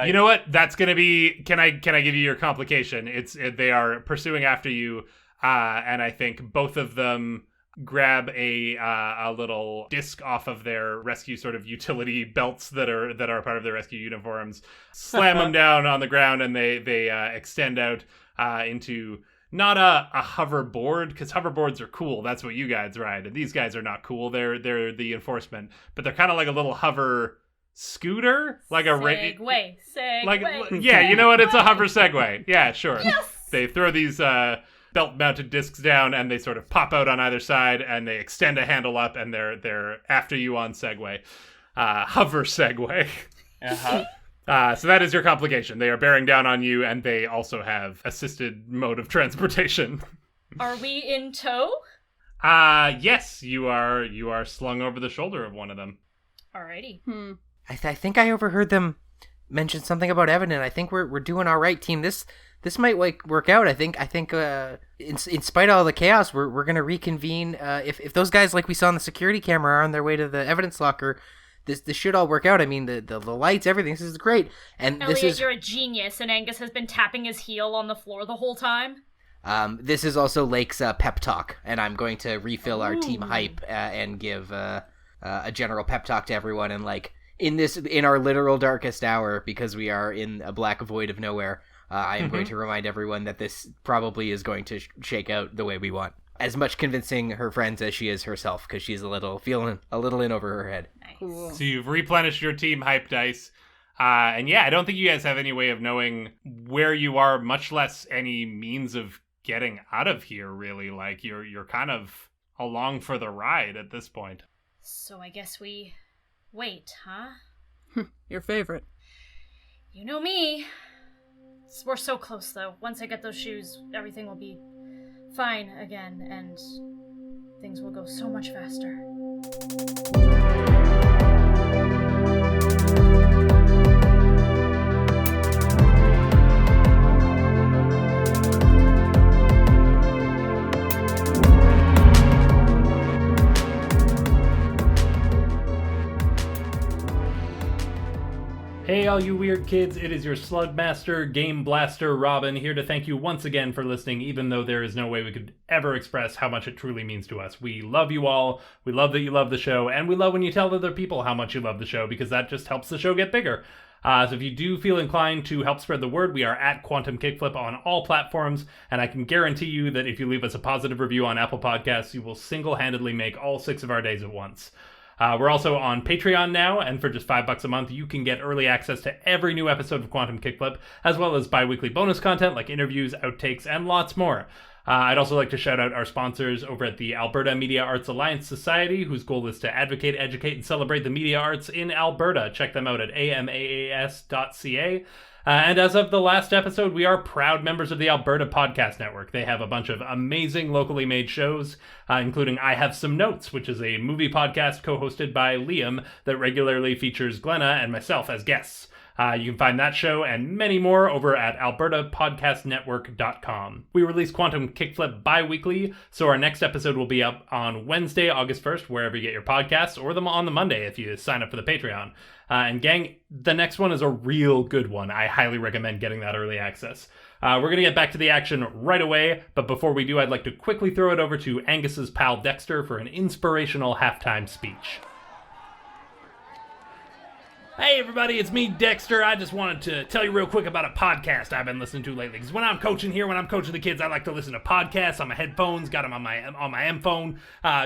you know what? That's gonna be. Can I give you your complication? They are pursuing after you, and I think both of them grab a little disc off of their rescue sort of utility belts that are part of their rescue uniforms, slam them down on the ground, and they extend out into not a hoverboard, because hoverboards are cool. That's what you guys ride, and these guys are not cool. They're the enforcement, but they're kind of like a little hover scooter, like a Segway. like yeah, you know what? It's a hover Segway. Yeah, sure. Yes. They throw these belt-mounted discs down, and they sort of pop out on either side, and they extend a handle up, and they're after you on Segway. Hover Segway. So that is your complication. They are bearing down on you, and they also have assisted mode of transportation. Are we in tow? Yes, you are slung over the shoulder of one of them. Alrighty. I think I overheard them mention something about Edmonton. I think we're doing all right, team. This might work out. I think in spite of all the chaos, we're gonna reconvene. If those guys like we saw on the security camera are on their way to the evidence locker, this should all work out. I mean the lights, everything. This is great. And Elliott, you're a genius, and Angus has been tapping his heel on the floor the whole time. This is also Lake's pep talk, and I'm going to refill our team hype and give a general pep talk to everyone. And like in our literal darkest hour, because we are in a black void of nowhere, I am going to remind everyone that this probably is going to shake out the way we want. As much convincing her friends as she is herself, because she's feeling a little in over her head. Nice. Cool. So you've replenished your team hype dice. And yeah, I don't think you guys have any way of knowing where you are, much less any means of getting out of here, really. Like, you're kind of along for the ride at this point. So I guess we wait, huh? Your favorite. You know me. We're so close, though. Once I get those shoes, everything will be fine again, and things will go so much faster. Hey all you weird kids, it is your Slugmaster, Game Blaster, Robyn, here to thank you once again for listening, even though there is no way we could ever express how much it truly means to us. We love you all, we love that you love the show, and we love when you tell other people how much you love the show, because that just helps the show get bigger. So if you do feel inclined to help spread the word, we are at Quantum Kickflip on all platforms, and I can guarantee you that if you leave us a positive review on Apple Podcasts, you will single-handedly make all 6 of our days at once. We're also on Patreon now, and for just $5 a month, you can get early access to every new episode of Quantum Kickflip, as well as bi-weekly bonus content like interviews, outtakes, and lots more. I'd also like to shout out our sponsors over at the Alberta Media Arts Alliance Society, whose goal is to advocate, educate, and celebrate the media arts in Alberta. Check them out at amaas.ca. And as of the last episode, we are proud members of the Alberta Podcast Network. They have a bunch of amazing locally made shows, including I Have Some Notes, which is a movie podcast co-hosted by Liam that regularly features Glenna and myself as guests. You can find that show and many more over at albertapodcastnetwork.com. We release Quantum Kickflip bi-weekly, so our next episode will be up on Wednesday, August 1st, wherever you get your podcasts, or on the Monday if you sign up for the Patreon. And gang, the next one is a real good one. I highly recommend getting that early access. We're going to get back to the action right away, but before we do, I'd like to quickly throw it over to Angus's pal Dexter for an inspirational halftime speech. Hey everybody, it's me, Dexter. I just wanted to tell you real quick about a podcast I've been listening to lately. Because when I'm coaching the kids, I like to listen to podcasts on my headphones, got them on my M-phone.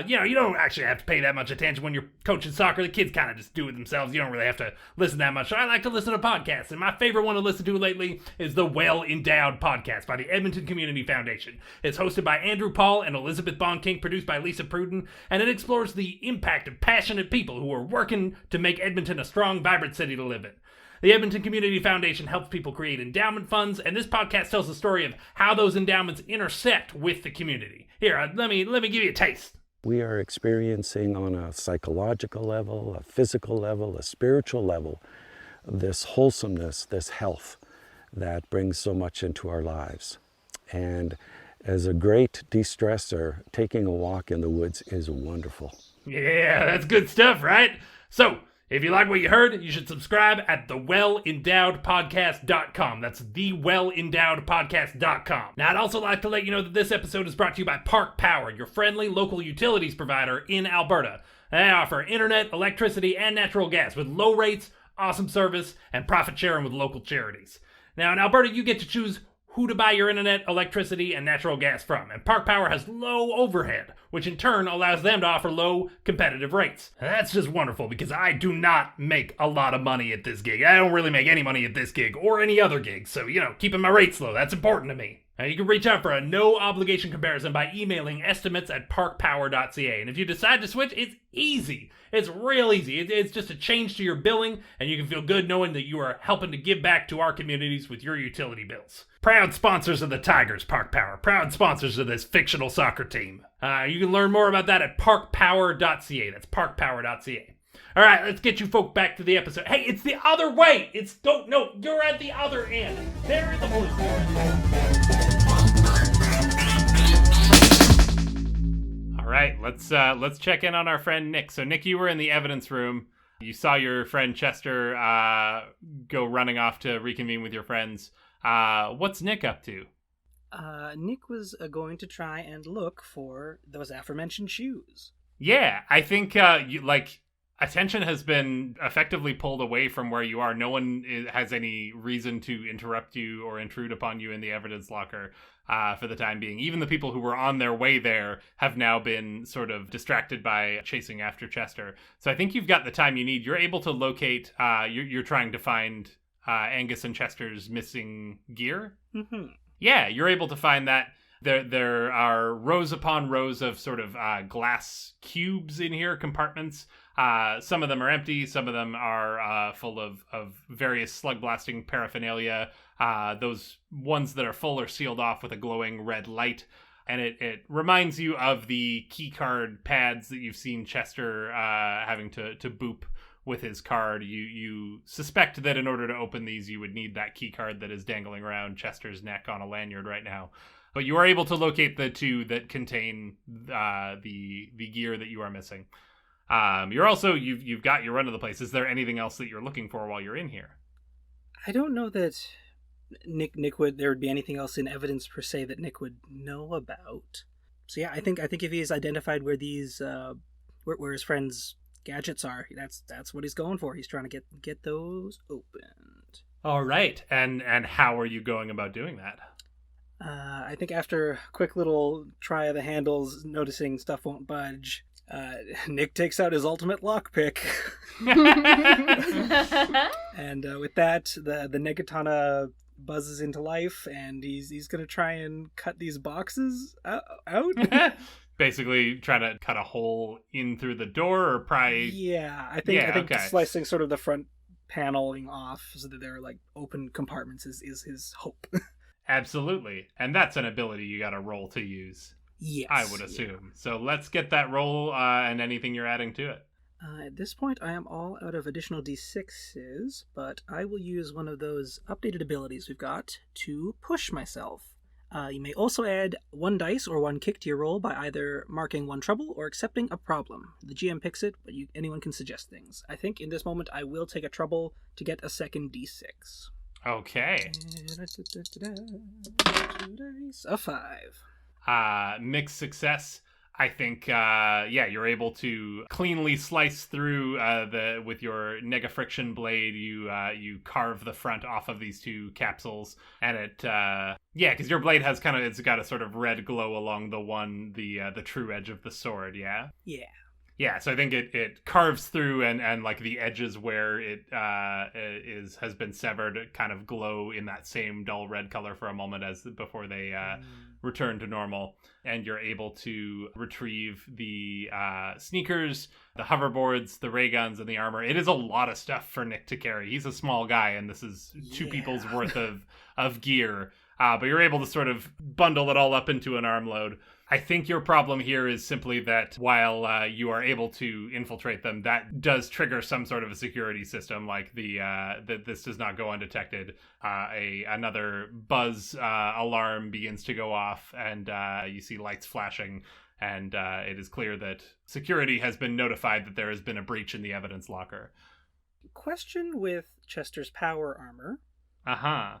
You don't actually have to pay that much attention when you're coaching soccer. The kids kind of just do it themselves. You don't really have to listen that much. So I like to listen to podcasts. And my favorite one to listen to lately is the Well-Endowed podcast by the Edmonton Community Foundation. It's hosted by Andrew Paul and Elizabeth Bonkink, produced by Lisa Pruden, and it explores the impact of passionate people who are working to make Edmonton a strong, vibrant city to live in. The Edmonton Community Foundation helps people create endowment funds, and this podcast tells the story of how those endowments intersect with the community. Here, let me give you a taste. We are experiencing on a psychological level, a physical level, a spiritual level, this wholesomeness, this health that brings so much into our lives. And as a great de-stressor, taking a walk in the woods is wonderful. Yeah, that's good stuff, right? So, if you like what you heard, you should subscribe at thewellendowedpodcast.com. That's thewellendowedpodcast.com. Now, I'd also like to let you know that this episode is brought to you by Park Power, your friendly local utilities provider in Alberta. They offer internet, electricity, and natural gas with low rates, awesome service, and profit sharing with local charities. Now, in Alberta, you get to choose who to buy your internet, electricity, and natural gas from. And Park Power has low overhead, which in turn allows them to offer low competitive rates. And that's just wonderful because I do not make a lot of money at this gig. I don't really make any money at this gig or any other gig. So, keeping my rates low, that's important to me. Now, you can reach out for a no-obligation comparison by emailing estimates@parkpower.ca. And if you decide to switch, it's easy. It's real easy. It's just a change to your billing, and you can feel good knowing that you are helping to give back to our communities with your utility bills. Proud sponsors of the Tigers, Park Power. Proud sponsors of this fictional soccer team. You can learn more about that at parkpower.ca. That's parkpower.ca. All right, let's get you folk back to the episode. Hey, it's the other way. You're at the other end. There is the Holy Spirit. All right, let's check in on our friend Nick. So, Nick, you were in the evidence room. You saw your friend Chester go running off to reconvene with your friends. What's Nick up to? Nick was going to try and look for those aforementioned shoes. Yeah, I think attention has been effectively pulled away from where you are. No one has any reason to interrupt you or intrude upon you in the evidence locker for the time being. Even the people who were on their way there have now been sort of distracted by chasing after Chester. So I think you've got the time you need. You're able to locate, you're trying to find Angus and Chester's missing gear. Mm-hmm. Yeah, you're able to find that. There are rows upon rows of sort of glass cubes in here, compartments. Some of them are empty. Some of them are full of various slugblasting paraphernalia. Those ones that are full are sealed off with a glowing red light. And it reminds you of the keycard pads that you've seen Chester having to boop with his card. You suspect that in order to open these, you would need that keycard that is dangling around Chester's neck on a lanyard right now. But you are able to locate the two that contain the gear that you are missing. You've got your run of the place. Is there anything else that you're looking for while you're in here? I don't know that Nick there would be anything else in evidence per se that Nick would know about. So yeah, I think if he's identified where these where his friends' gadgets are, that's what he's going for. He's trying to get those opened. All right, and how are you going about doing that? I think after a quick little try of the handles, noticing stuff won't budge, Nick takes out his ultimate lockpick. And with that, the Negatana buzzes into life, and he's going to try and cut these boxes out. Basically trying to cut a hole in through the door or pry... Yeah, I think okay. Slicing sort of the front paneling off so that there are like open compartments is his hope. Absolutely. And that's an ability you got to roll to use. Yes. I would assume. Yeah. So let's get that roll and anything you're adding to it. At this point, I am all out of additional d6s, but I will use one of those updated abilities we've got to push myself. You may also add one dice or one kick to your roll by either marking one trouble or accepting a problem. The GM picks it, but anyone can suggest things. I think in this moment I will take a trouble to get a second d6. Okay. A 5. Mixed success. I think, you're able to cleanly slice through with your nega friction blade. You carve the front off of these two capsules, and it, because your blade has it's got a sort of red glow along the true edge of the sword. Yeah. Yeah. Yeah, so I think it carves through and like the edges where it has been severed kind of glow in that same dull red color for a moment as before they return to normal. And you're able to retrieve the sneakers, the hoverboards, the ray guns, and the armor. It is a lot of stuff for Nick to carry. He's a small guy, and this is two people's worth of gear. But you're able to sort of bundle it all up into an armload. I think your problem here is simply that while you are able to infiltrate them, that does trigger some sort of a security system, like that this does not go undetected. Another buzz alarm begins to go off, and you see lights flashing, and it is clear that security has been notified that there has been a breach in the evidence locker. Question with Chester's power armor. Uh-huh.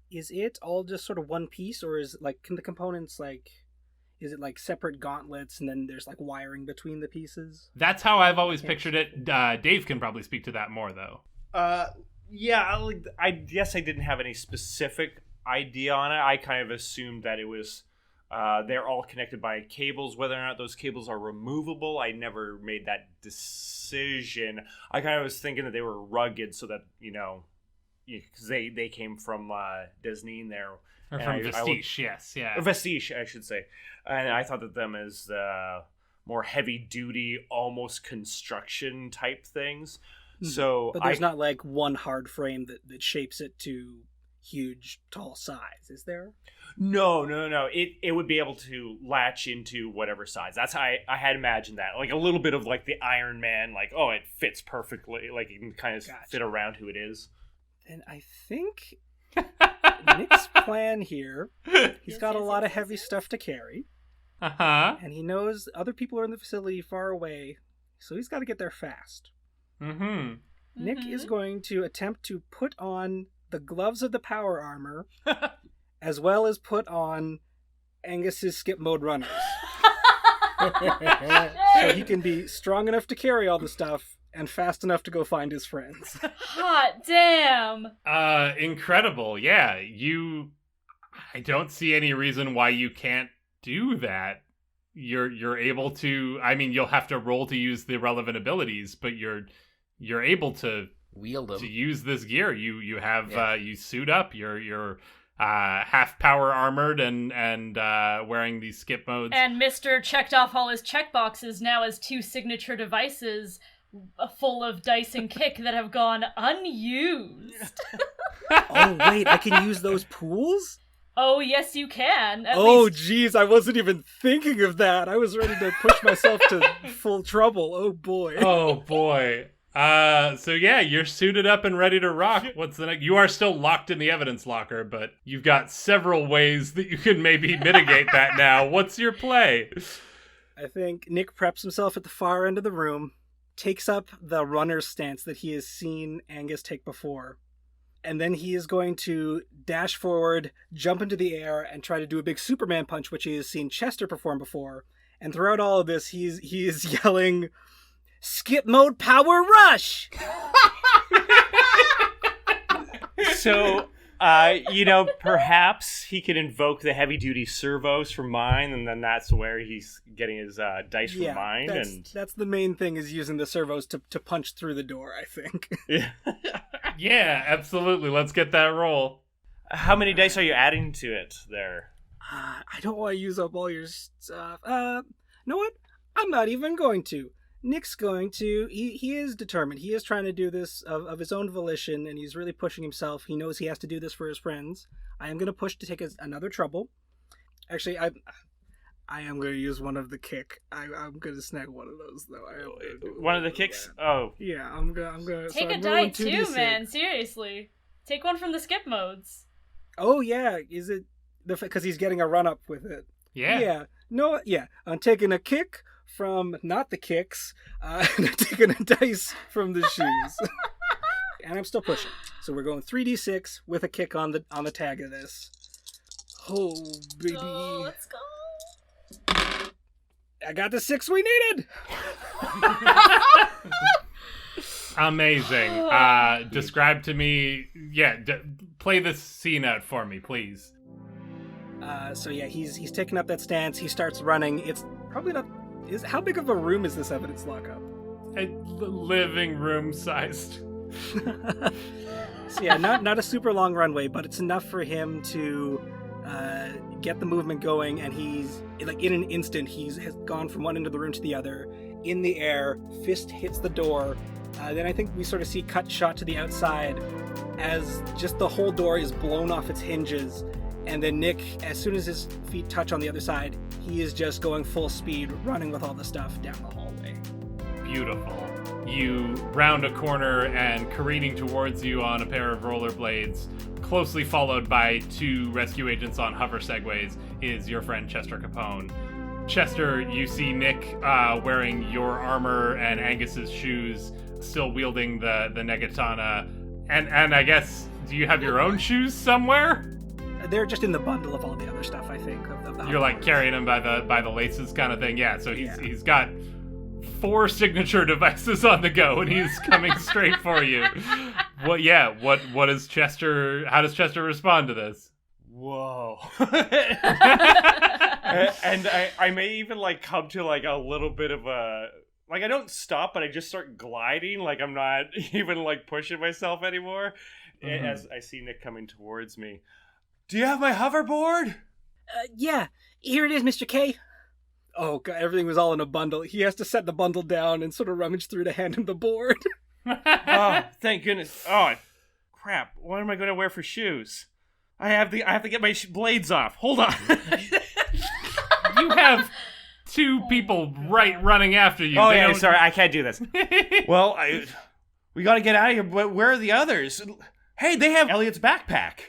Is it all just sort of one piece, or can the components is it like separate gauntlets and then there's like wiring between the pieces? That's how I've always pictured it. Dave can probably speak to that more though. Yeah, I guess I didn't have any specific idea on it. I kind of assumed that it was they're all connected by cables. Whether or not those cables are removable, I never made that decision. I kind of was thinking that they were rugged, so that because they came from Disney and there. Or from Vestige, yes, yeah. Or Vestige, I should say. And I thought of them as more heavy-duty, almost construction type things. So, but there's not like one hard frame that shapes it to huge, tall size, is there? No. It would be able to latch into whatever size. That's how I had imagined that. Like a little bit of like the Iron Man, like, oh, it fits perfectly. Like it can kind of fit around who it is. And I think Nick's plan here, he's got a lot of heavy stuff to carry. Uh-huh. And he knows other people are in the facility far away, so he's got to get there fast. Mm-hmm. Nick is going to attempt to put on the gloves of the power armor, as well as put on Angus's skip mode runners. So he can be strong enough to carry all the stuff and fast enough to go find his friends. Hot damn! Incredible. Yeah, I don't see any reason why you can't do that. You're able to, I mean, you'll have to roll to use the relevant abilities, but you're able to wield them, to use this gear. You have you suit up. You're half power armored and wearing these skip modes. And Mr. checked off all his checkboxes now as 2 signature devices full of dice and kick that have gone unused. Oh wait, I can use those pools? Oh yes, you can. At oh least... geez, I wasn't even thinking of that. I was ready to push myself to full trouble. Oh boy. Oh boy. So yeah, you're suited up and ready to rock. What's the next? You are still locked in the evidence locker, but you've got several ways that you can maybe mitigate that now. What's your play? I think Nick preps himself at the far end of the room, takes up the runner's stance that he has seen Angus take before, and then he is going to dash forward, jump into the air, and try to do a big Superman punch, which he has seen Chester perform before. And throughout all of this, he is yelling, "Skip mode power rush!" So, perhaps he could invoke the heavy-duty servos from mine, and then that's where he's getting his dice from mine. That's the main thing, is using the servos to punch through the door, I think. Yeah. Yeah, absolutely. Let's get that roll. How many dice are you adding to it there? I don't want to use up all your stuff. You know what? I'm not even going to. Nick's going to. He is determined. He is trying to do this of his own volition, and he's really pushing himself. He knows he has to do this for his friends. I am going to push to take another trouble. Actually, I am going to use one of the kick. I'm going to snag one of those, though. One of the kicks? Oh. Yeah, I'm going to... Take a die, too, man. Seriously. Take one from the skip modes. Oh, yeah. Is it... Because he's getting a run-up with it. Yeah. Yeah. No, yeah. I'm taking a kick from not the kicks, and I'm taking a dice from the shoes. And I'm still pushing. So we're going 3d6 with a kick on the tag of this. Oh, baby. Oh, let's go. I got the 6 we needed. Amazing. Describe to me, play this scene out for me, please. So yeah, he's taking up that stance. He starts running. It's probably not... How big of a room is this evidence lockup? A living room sized. So yeah, not a super long runway, but it's enough for him to get the movement going, and he's like in an instant has gone from one end of the room to the other in the air. Fist hits the door. Then I think we sort of see cut shot to the outside as just the whole door is blown off its hinges. And then Nick, as soon as his feet touch on the other side, he is just going full speed, running with all the stuff down the hallway. Beautiful. You round a corner, and careening towards you on a pair of rollerblades, closely followed by 2 rescue agents on hover segways, is your friend Chester Capone. Chester, you see Nick wearing your armor and Angus's shoes, still wielding the Negatana. And I guess, do you have your own shoes somewhere? They're just in the bundle of all the other stuff, I think. Of the You're like carrying them by the laces kind of thing. Yeah, so he's got 4 signature devices on the go, and he's coming straight for you. What is Chester? How does Chester respond to this? whoa. And I may even like come to like a little bit of a, like I don't stop, but I just start gliding. Like I'm not even like pushing myself anymore as I see Nick coming towards me. Do you have my hoverboard? Yeah, here it is, Mr. K. Oh, God, everything was all in a bundle. He has to set the bundle down and sort of rummage through to hand him the board. Oh, thank goodness. Oh, crap. What am I going to wear for shoes? I have to get my blades off. Hold on. You have two people running after you. Oh, They yeah, don't- sorry. I can't do this. Well, we got to get out of here, but where are the others? Hey, they have Elliott's backpack.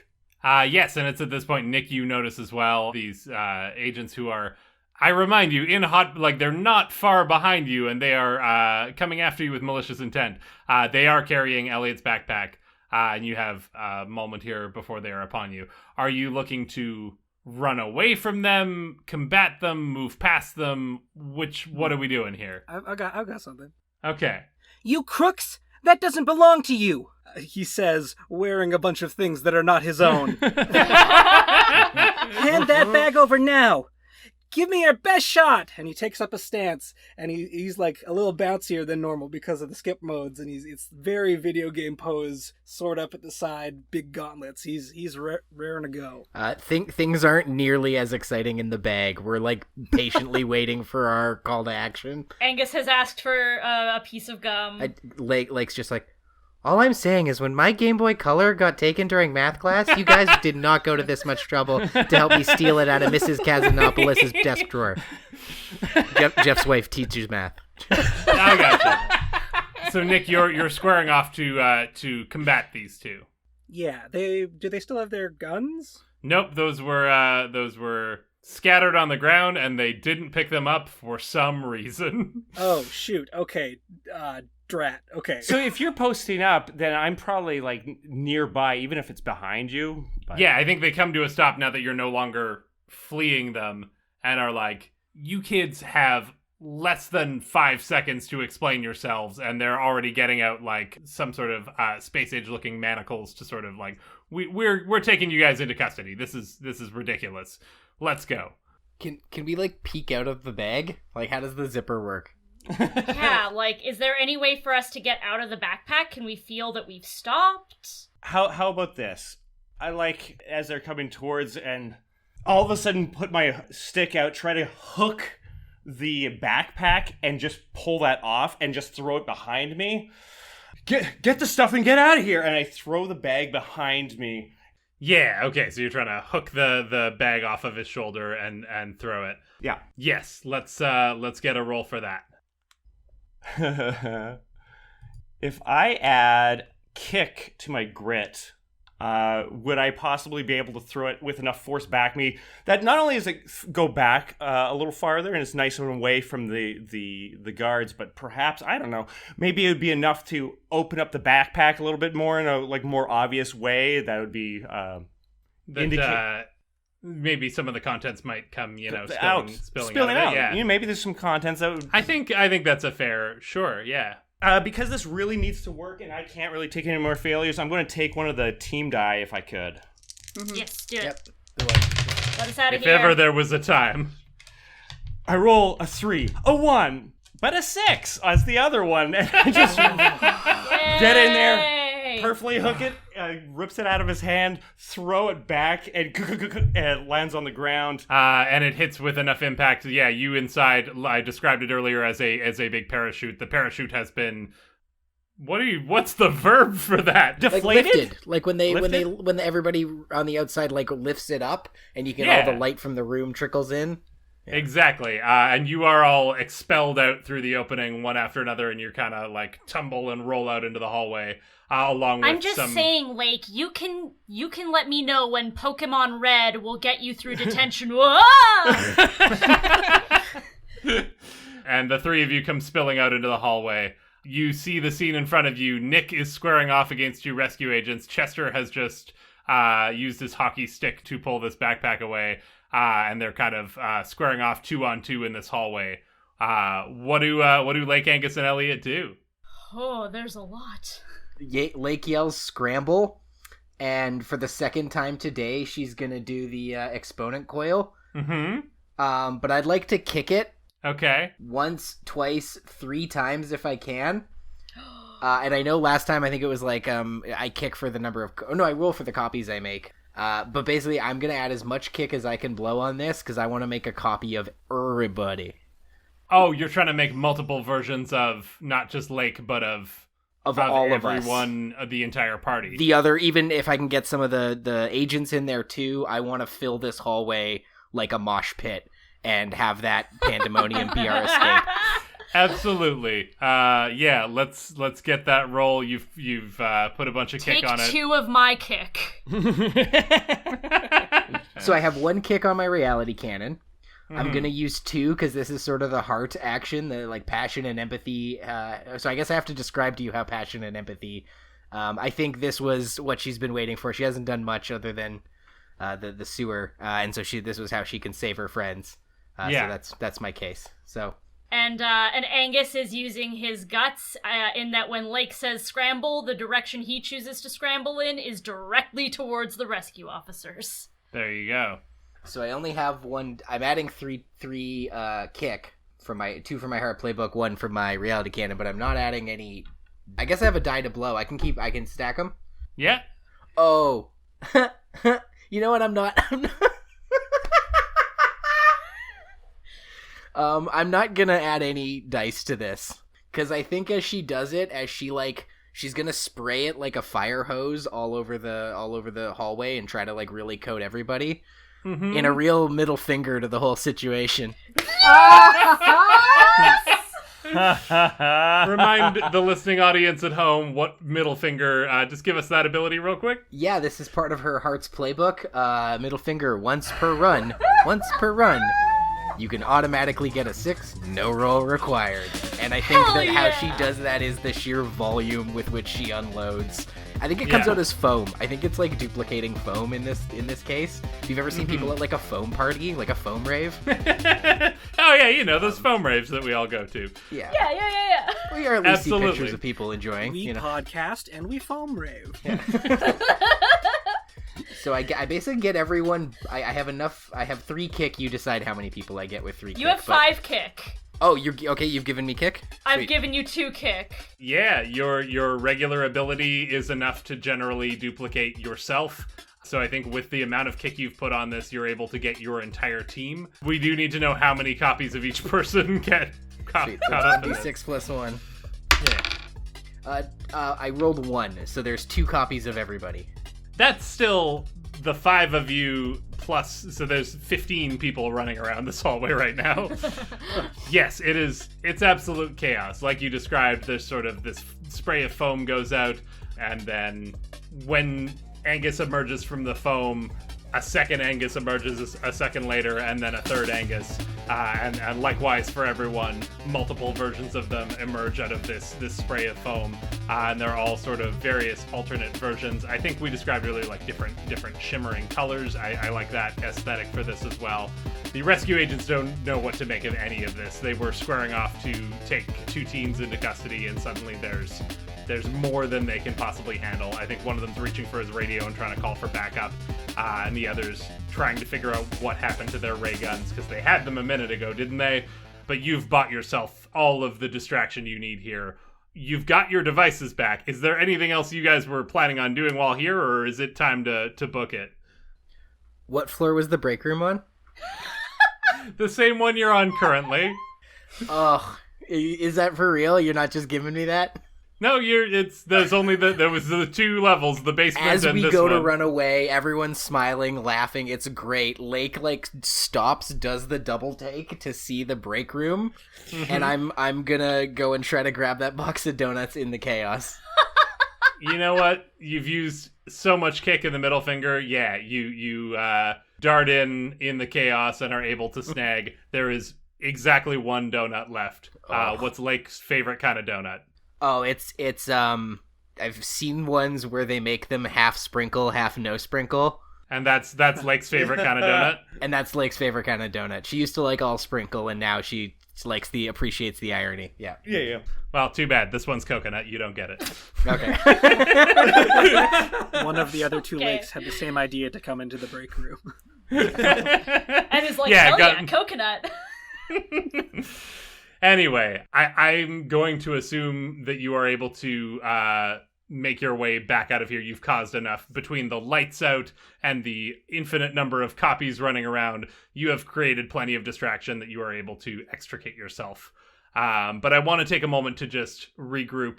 Yes, and it's at this point, Nick, you notice as well, these agents who are, I remind you, they're not far behind you, and they are coming after you with malicious intent. They are carrying Elliott's backpack, and you have a moment here before they are upon you. Are you looking to run away from them, combat them, move past them? What are we doing here? I've got something. Okay. You crooks! That doesn't belong to you! He says, wearing a bunch of things that are not his own. Hand that bag over now! Give me your best shot! And he takes up a stance, and he's like a little bouncier than normal because of the skip modes, and it's very video game pose, sword up at the side, big gauntlets. He's raring to go. Things aren't nearly as exciting in the bag. We're like patiently waiting for our call to action. Angus has asked for a piece of gum. Lake's just like, all I'm saying is when my Game Boy Color got taken during math class, you guys did not go to this much trouble to help me steal it out of Mrs. Kazanopoulos' desk drawer. Jeff's wife teaches math. I gotcha. So, Nick, you're squaring off to combat these two. Yeah, do they still have their guns? Nope, those were scattered on the ground, and they didn't pick them up for some reason. Oh, shoot. Okay. Drat. Okay. So if you're posting up, then I'm probably like nearby, even if it's behind you. But... Yeah, I think they come to a stop now that you're no longer fleeing them and are like, you kids have less than 5 seconds to explain yourselves, and they're already getting out like some sort of space age looking manacles to sort of like, we're taking you guys into custody. This is ridiculous. Let's go. Can we like peek out of the bag? Like, how does the zipper work? Yeah, like, is there any way for us to get out of the backpack? Can we feel that we've stopped? How about this? I like, as they're coming towards, and all of a sudden put my stick out, try to hook the backpack and just pull that off and just throw it behind me. Get the stuff and get out of here! And I throw the bag behind me. Yeah, okay, so you're trying to hook the bag off of his shoulder and throw it. Yeah. Yes, let's get a roll for that. If I add kick to my grit, would I possibly be able to throw it with enough force back me that not only does it go back a little farther and it's nice and away from the guards, but perhaps, I don't know, maybe it would be enough to open up the backpack a little bit more in a like more obvious way that would be indicate. Maybe some of the contents might come, spilling out. Of it. Yeah. Maybe there's some contents that would... I think that's a fair, sure, yeah. Because this really needs to work and I can't really take any more failures, I'm going to take one of the team die if I could. Mm-hmm. Yes, do it. Yep. Let us out of If here. ever there was a time. I roll a 3, a 1, but a 6 as the other one. And I just get in there, perfectly hook it, rips it out of his hand, throw it back, and it lands on the ground. And it hits with enough impact. Yeah, you inside. I described it earlier as a big parachute. The parachute has been. What's the verb for that? Like Deflated? lifted. Like when everybody on the outside like lifts it up, and you get all the light from the room trickles in. Yeah. Exactly. And you are all expelled out through the opening one after another, and you're kind of like tumble and roll out into the hallway. Along with I'm just saying, Lake, you can let me know when Pokemon Red will get you through detention. Whoa! And the three of you come spilling out into the hallway. You see the scene in front of you. Nick is squaring off against two rescue agents. Chester has just used his hockey stick to pull this backpack away. And they're kind of squaring off 2-on-2 in this hallway. What do Lake, Angus, and Elliott do? Oh, there's a lot. Lake yells scramble, And for the second time today, she's going to do the exponent coil. Mm-hmm. But I'd like to kick it. Okay. Once, twice, 3 times if I can. And I know last time I think it was like I kick for the number of... Oh, no, I roll for the copies I make. But basically, I'm going to add as much kick as I can blow on this because I want to make a copy of everybody. Oh, you're trying to make multiple versions of not just Lake, but of all of us. Everyone, the entire party. The other, even if I can get some of the agents in there too, I want to fill this hallway like a mosh pit and have that pandemonium be our escape. Absolutely. Yeah, let's get that roll. You've put a bunch of kick on it. Take 2 of my kick. So I have 1 kick on my reality cannon. Mm-hmm. I'm going to use 2 because this is sort of the heart action, the like passion and empathy. So I guess I have to describe to you how passion and empathy. I think this was what she's been waiting for. She hasn't done much other than the sewer, and so this was how she can save her friends. Yeah. So that's my case. So. And Angus is using his guts in that when Lake says scramble, the direction he chooses to scramble in is directly towards the rescue officers. There you go. So I only have 1. I'm adding 3 kick for my 2 for my heart playbook, 1 for my reality cannon, but I'm not adding any. I guess I have a die to blow. I can stack them. Yeah. Oh, you know what? I'm not. I'm not gonna add any dice to this because I think as she does it, she's gonna spray it like a fire hose all over the hallway and try to like really coat everybody in a real middle finger to the whole situation. Remind the listening audience at home what middle finger. Just give us that ability real quick. Yeah, this is part of her heart's playbook. Middle finger once per run. Once per run. You can automatically get a 6, no roll required. And I think how she does that is the sheer volume with which she unloads. I think it comes out as foam. I think it's like duplicating foam in this case. If you've ever seen people at like a foam party, like a foam rave. Oh yeah, those foam raves that we all go to. Yeah. Yeah. We are at least see Absolutely. pictures of people enjoying. We podcast and we foam rave. So I basically get everyone. I have enough. I have 3 kick. You decide how many people I get with 3 kick. You have 5 kick. Oh, you're okay. You've given me kick. I've Sweet. given you 2 kick. Yeah, your regular ability is enough to generally duplicate yourself. So I think with the amount of kick you've put on this, you're able to get your entire team. We do need to know how many copies of each person get caught up in this. 6 plus 1. Yeah. I rolled 1, so there's 2 copies of everybody. That's still the 5 of you plus, so there's 15 people running around this hallway right now. Yes, it's absolute chaos. Like you described, there's sort of this spray of foam goes out, and then when Angus emerges from the foam, a second Angus emerges a second later, and then a third Angus. And likewise for everyone, multiple versions of them emerge out of this spray of foam. And they're all sort of various alternate versions. I think we described really like different shimmering colors. I like that aesthetic for this as well. The rescue agents don't know what to make of any of this. They were squaring off to take 2 teens into custody, and suddenly there's more than they can possibly handle. I think one of them's reaching for his radio and trying to call for backup, and the other's trying to figure out what happened to their ray guns, because they had them a minute ago, didn't they? But you've bought yourself all of the distraction you need here. You've got your devices back. Is there anything else you guys were planning on doing while here, or is it time to book it? What floor was the break room on? The same one you're on currently. Oh, is that for real? You're not just giving me that? No, there was the 2 levels, the basement As and we this go one. to run away, everyone's smiling, laughing. It's great. Lake stops, does the double take to see the break room, and I'm gonna go and try to grab that box of donuts in the chaos. You know what? You've used so much kick in the middle finger. Yeah, you dart in the chaos and are able to snag. There is exactly 1 donut left. What's Lake's favorite kind of donut? Oh, it's I've seen ones where they make them half sprinkle, half no sprinkle. And that's Lake's favorite kind of donut? And that's Lake's favorite kind of donut. She used to like all sprinkle, and now she appreciates the irony. Yeah. Yeah. Well, too bad. This one's coconut. You don't get it. Okay. One of the other two Okay. lakes had the same idea to come into the break room. And is like, Yeah, hell got- yeah, coconut. Anyway, I'm going to assume that you are able to make your way back out of here. You've caused enough between the lights out and the infinite number of copies running around. You have created plenty of distraction that you are able to extricate yourself. But I want to take a moment to just regroup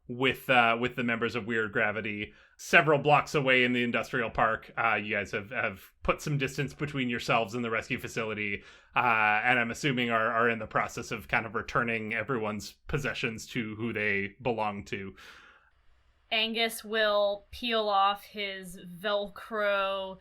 with the members of Weird Gravity. Several blocks away in the industrial park, you guys have put some distance between yourselves and the rescue facility, and I'm assuming are in the process of kind of returning everyone's possessions to who they belong to. Angus will peel off his Velcro,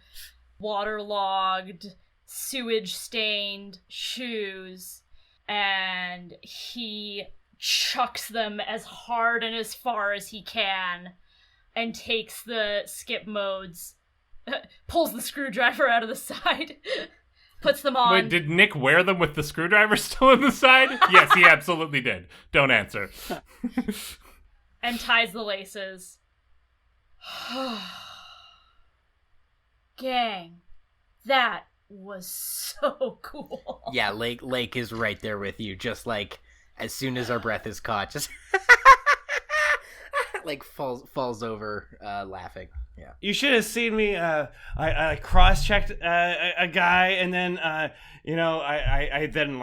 waterlogged, sewage-stained shoes, and he chucks them as hard and as far as he can, and takes the skip modes, pulls the screwdriver out of the side, puts them on. Wait, did Nick wear them with the screwdriver still on the side? Yes, he absolutely did. Don't answer. And ties the laces. Gang, that was so cool. Yeah, Lake is right there with you. Just like as soon as our breath is caught, just like falls over laughing. Yeah. You should have seen me. I cross-checked a guy, and then I then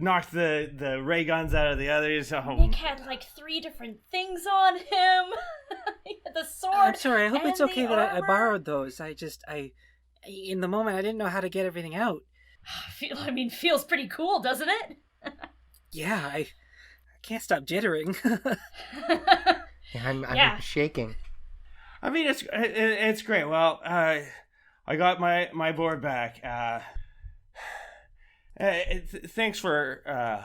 knocked the ray guns out of the others. Nick had like 3 different things on him. He had the sword. I'm sorry. I hope it's and okay the that I armor. borrowed those. In the moment, I didn't know how to get everything out. Feels pretty cool, doesn't it? Yeah, I can't stop jittering. Yeah, I'm Yeah. shaking. I mean, it's great. Well, I got my board back. Thanks for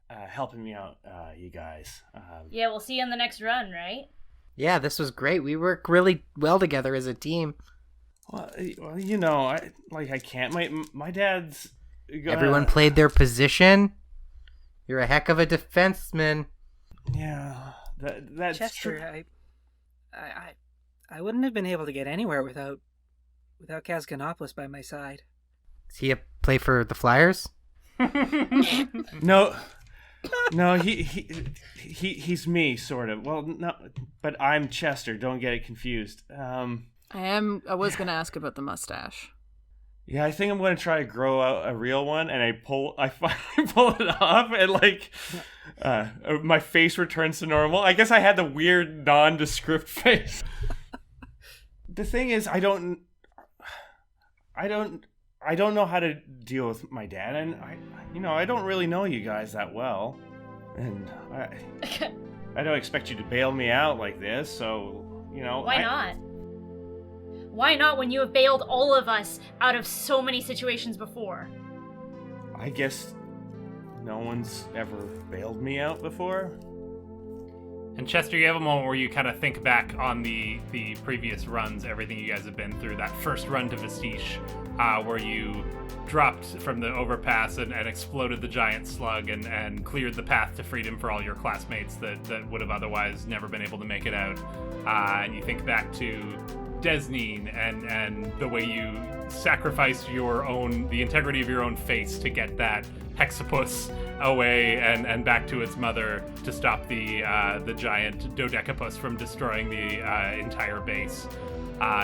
helping me out, you guys. Yeah, we'll see you in the next run, right? Yeah, this was great. We work really well together as a team. Well, I can't. My dad's. Everyone played their position. You're a heck of a defenseman. Yeah, that's Chester, true. I wouldn't have been able to get anywhere without Kazganopoulos by my side. Is he play for the Flyers? No, he's me, sort of. Well, no, but I'm Chester. Don't get it confused. I was gonna ask about the mustache. Yeah, I think I'm going to try to grow out a real one, and I finally pull it off, and my face returns to normal. I guess I had the weird nondescript face. The thing is, I don't know how to deal with my dad, and I don't really know you guys that well, and I don't expect you to bail me out like this. So Why not? Why not when you have bailed all of us out of so many situations before? I guess no one's ever bailed me out before. And Chester, you have a moment where you kind of think back on the previous runs, everything you guys have been through. That first run to Vestige, where you dropped from the overpass and exploded the giant slug and cleared the path to freedom for all your classmates that would have otherwise never been able to make it out. And you think back to Desneen and the way you sacrificed the integrity of your own face to get that hexapus away and back to its mother to stop the giant dodecapus from destroying the entire base.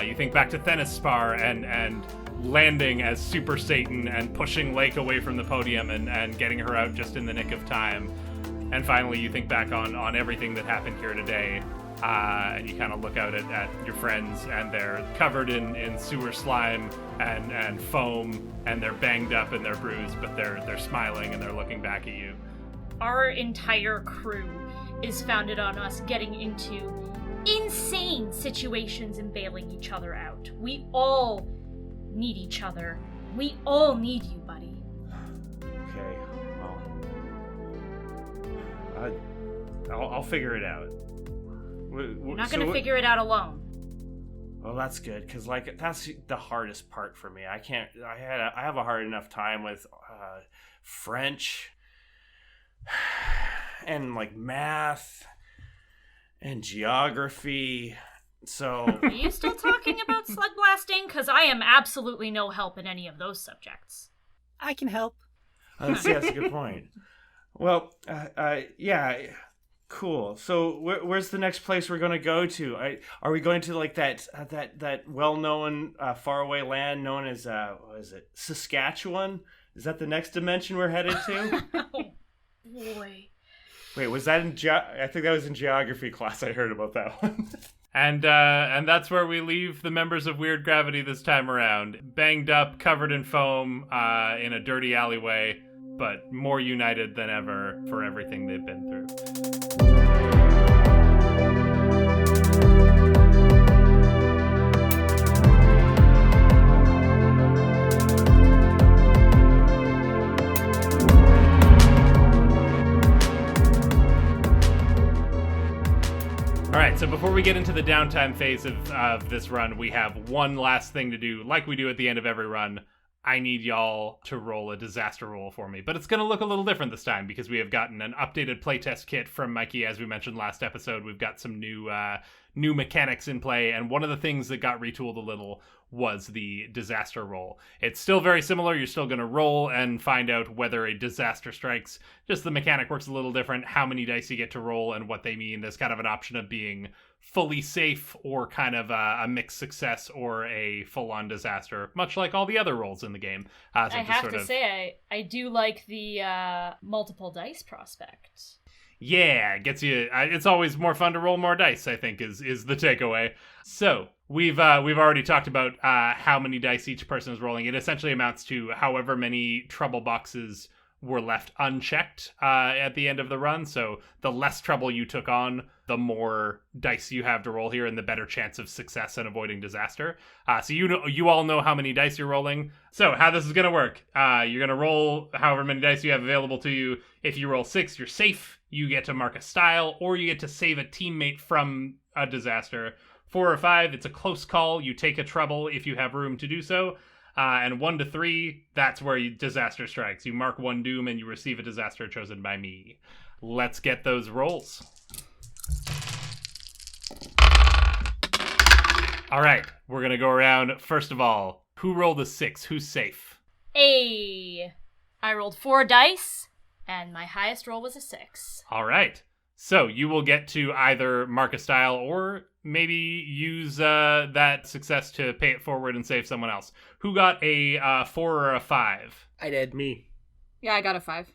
You think back to Thenispar and landing as Super Satan and pushing Lake away from the podium and getting her out just in the nick of time. And finally, you think back on everything that happened here today. And you kind of look out at your friends, and they're covered in sewer slime and foam, and they're banged up and they're bruised, but they're smiling and they're looking back at you. Our entire crew is founded on us getting into insane situations and bailing each other out. We all need each other. We all need you, buddy. Okay, well, I'll figure it out. You're not gonna figure it out alone. Well, that's good, because that's the hardest part for me. I have a hard enough time with French, and like math and geography. So Are you still talking about slugblasting? Because I am absolutely no help in any of those subjects. I can help. that's a good point. Well, yeah, cool. So where's the next place we're going to go to? Are we going to like that well-known faraway land known as what is it, Saskatchewan? Is that the next dimension we're headed to? Oh, boy. Wait, was that in I think that was in geography class. I heard about that one. And that's where we leave the members of Weird Gravity this time around. Banged up, covered in foam, in a dirty alleyway, but more united than ever for everything they've been through. All right, so before we get into the downtime phase of this run, we have one last thing to do, like we do at the end of every run. I need y'all to roll a disaster roll for me, but it's going to look a little different this time because we have gotten an updated playtest kit from Mikey, as we mentioned last episode. We've got some new mechanics in play, and one of the things that got retooled a little was the disaster roll. It's still very similar. You're still going to roll and find out whether a disaster strikes. Just the mechanic works a little different, how many dice you get to roll and what they mean. There's kind of an option of being fully safe or kind of a mixed success or a full-on disaster, much like all the other rolls in the game. So I have to say, I do like the multiple dice prospect. Yeah, it gets you. It's always more fun to roll more dice, I think, is the takeaway. So we've already talked about how many dice each person is rolling. It essentially amounts to however many trouble boxes were left unchecked at the end of the run. So the less trouble you took on, the more dice you have to roll here, and the better chance of success and avoiding disaster. So you all know how many dice you're rolling. So how this is going to work? You're going to roll however many dice you have available to you. If you roll 6, you're safe. You get to mark a style, or you get to save a teammate from a disaster. 4 or 5, it's a close call. You take a trouble if you have room to do so. And 1 to 3, that's where disaster strikes. You mark 1 doom and you receive a disaster chosen by me. Let's get those rolls. All right, we're going to go around. First of all, who rolled a 6? Who's safe? I rolled 4 dice, and my highest roll was a 6. All right. So you will get to either mark a style or maybe use that success to pay it forward and save someone else. Who got a 4 or a 5? I did. Me. Yeah, I got a 5.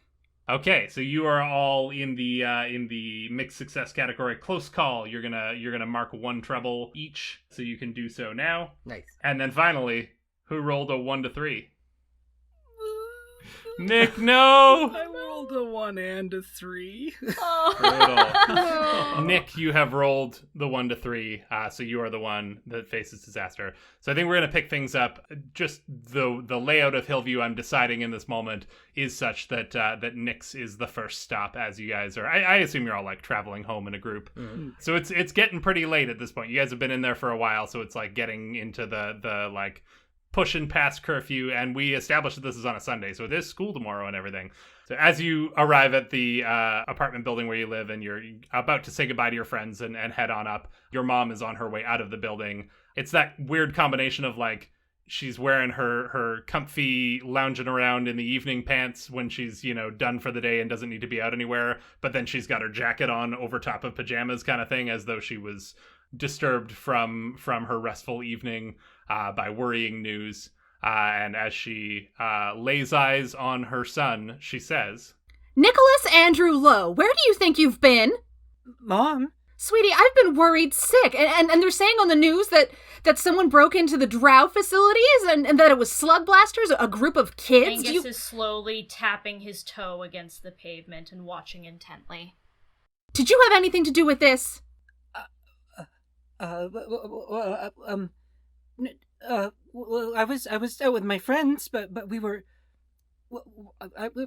Okay, so you are all in the mixed success category. Close call. You're gonna mark 1 trouble each, so you can do so now. Nice. And then finally, who rolled a 1 to 3? Nick, no. I rolled a 1 and a 3. Brutal. Nick, you have rolled the 1 to 3, so you are the one that faces disaster. So I think we're going to pick things up. Just the layout of Hillview, I'm deciding in this moment, is such that that Nick's is the first stop, as you guys are. I assume you're all like traveling home in a group. Mm-hmm. So it's getting pretty late at this point. You guys have been in there for a while, so it's like getting into the like pushing past curfew, and we established that this is on a Sunday, so it is school tomorrow and everything. So as you arrive at the apartment building where you live and you're about to say goodbye to your friends and head on up, your mom is on her way out of the building. It's that weird combination of like, she's wearing her comfy lounging around in the evening pants when she's, done for the day and doesn't need to be out anywhere, but then she's got her jacket on over top of pajamas kind of thing, as though she was disturbed from her restful evening by worrying news. And as she lays eyes on her son, she says, Nicholas Andrew Lowe, where do you think you've been? Mom? Sweetie, I've been worried sick, and they're saying on the news that someone broke into the drow facilities and that it was Slugblasters, a group of kids. Angus is slowly tapping his toe against the pavement and watching intently. Did you have anything to do with this? I was out with my friends, but we were,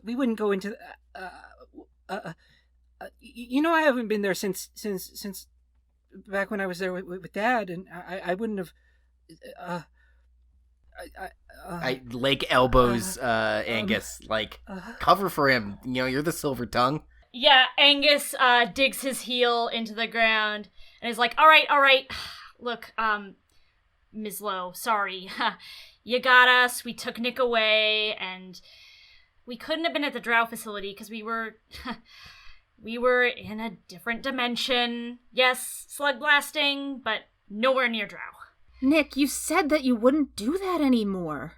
we wouldn't go into, I haven't been there since back when I was there with Dad, and I wouldn't have, I Lake elbows Angus, cover for him. You're the silver tongue. Yeah, Angus digs his heel into the ground and is like, all right. Look, Ms. Lowe, sorry. You got us. We took Nick away, and we couldn't have been at the Drow facility because we were in a different dimension. Yes, Slugblasting, but nowhere near Drow. Nick, you said that you wouldn't do that anymore.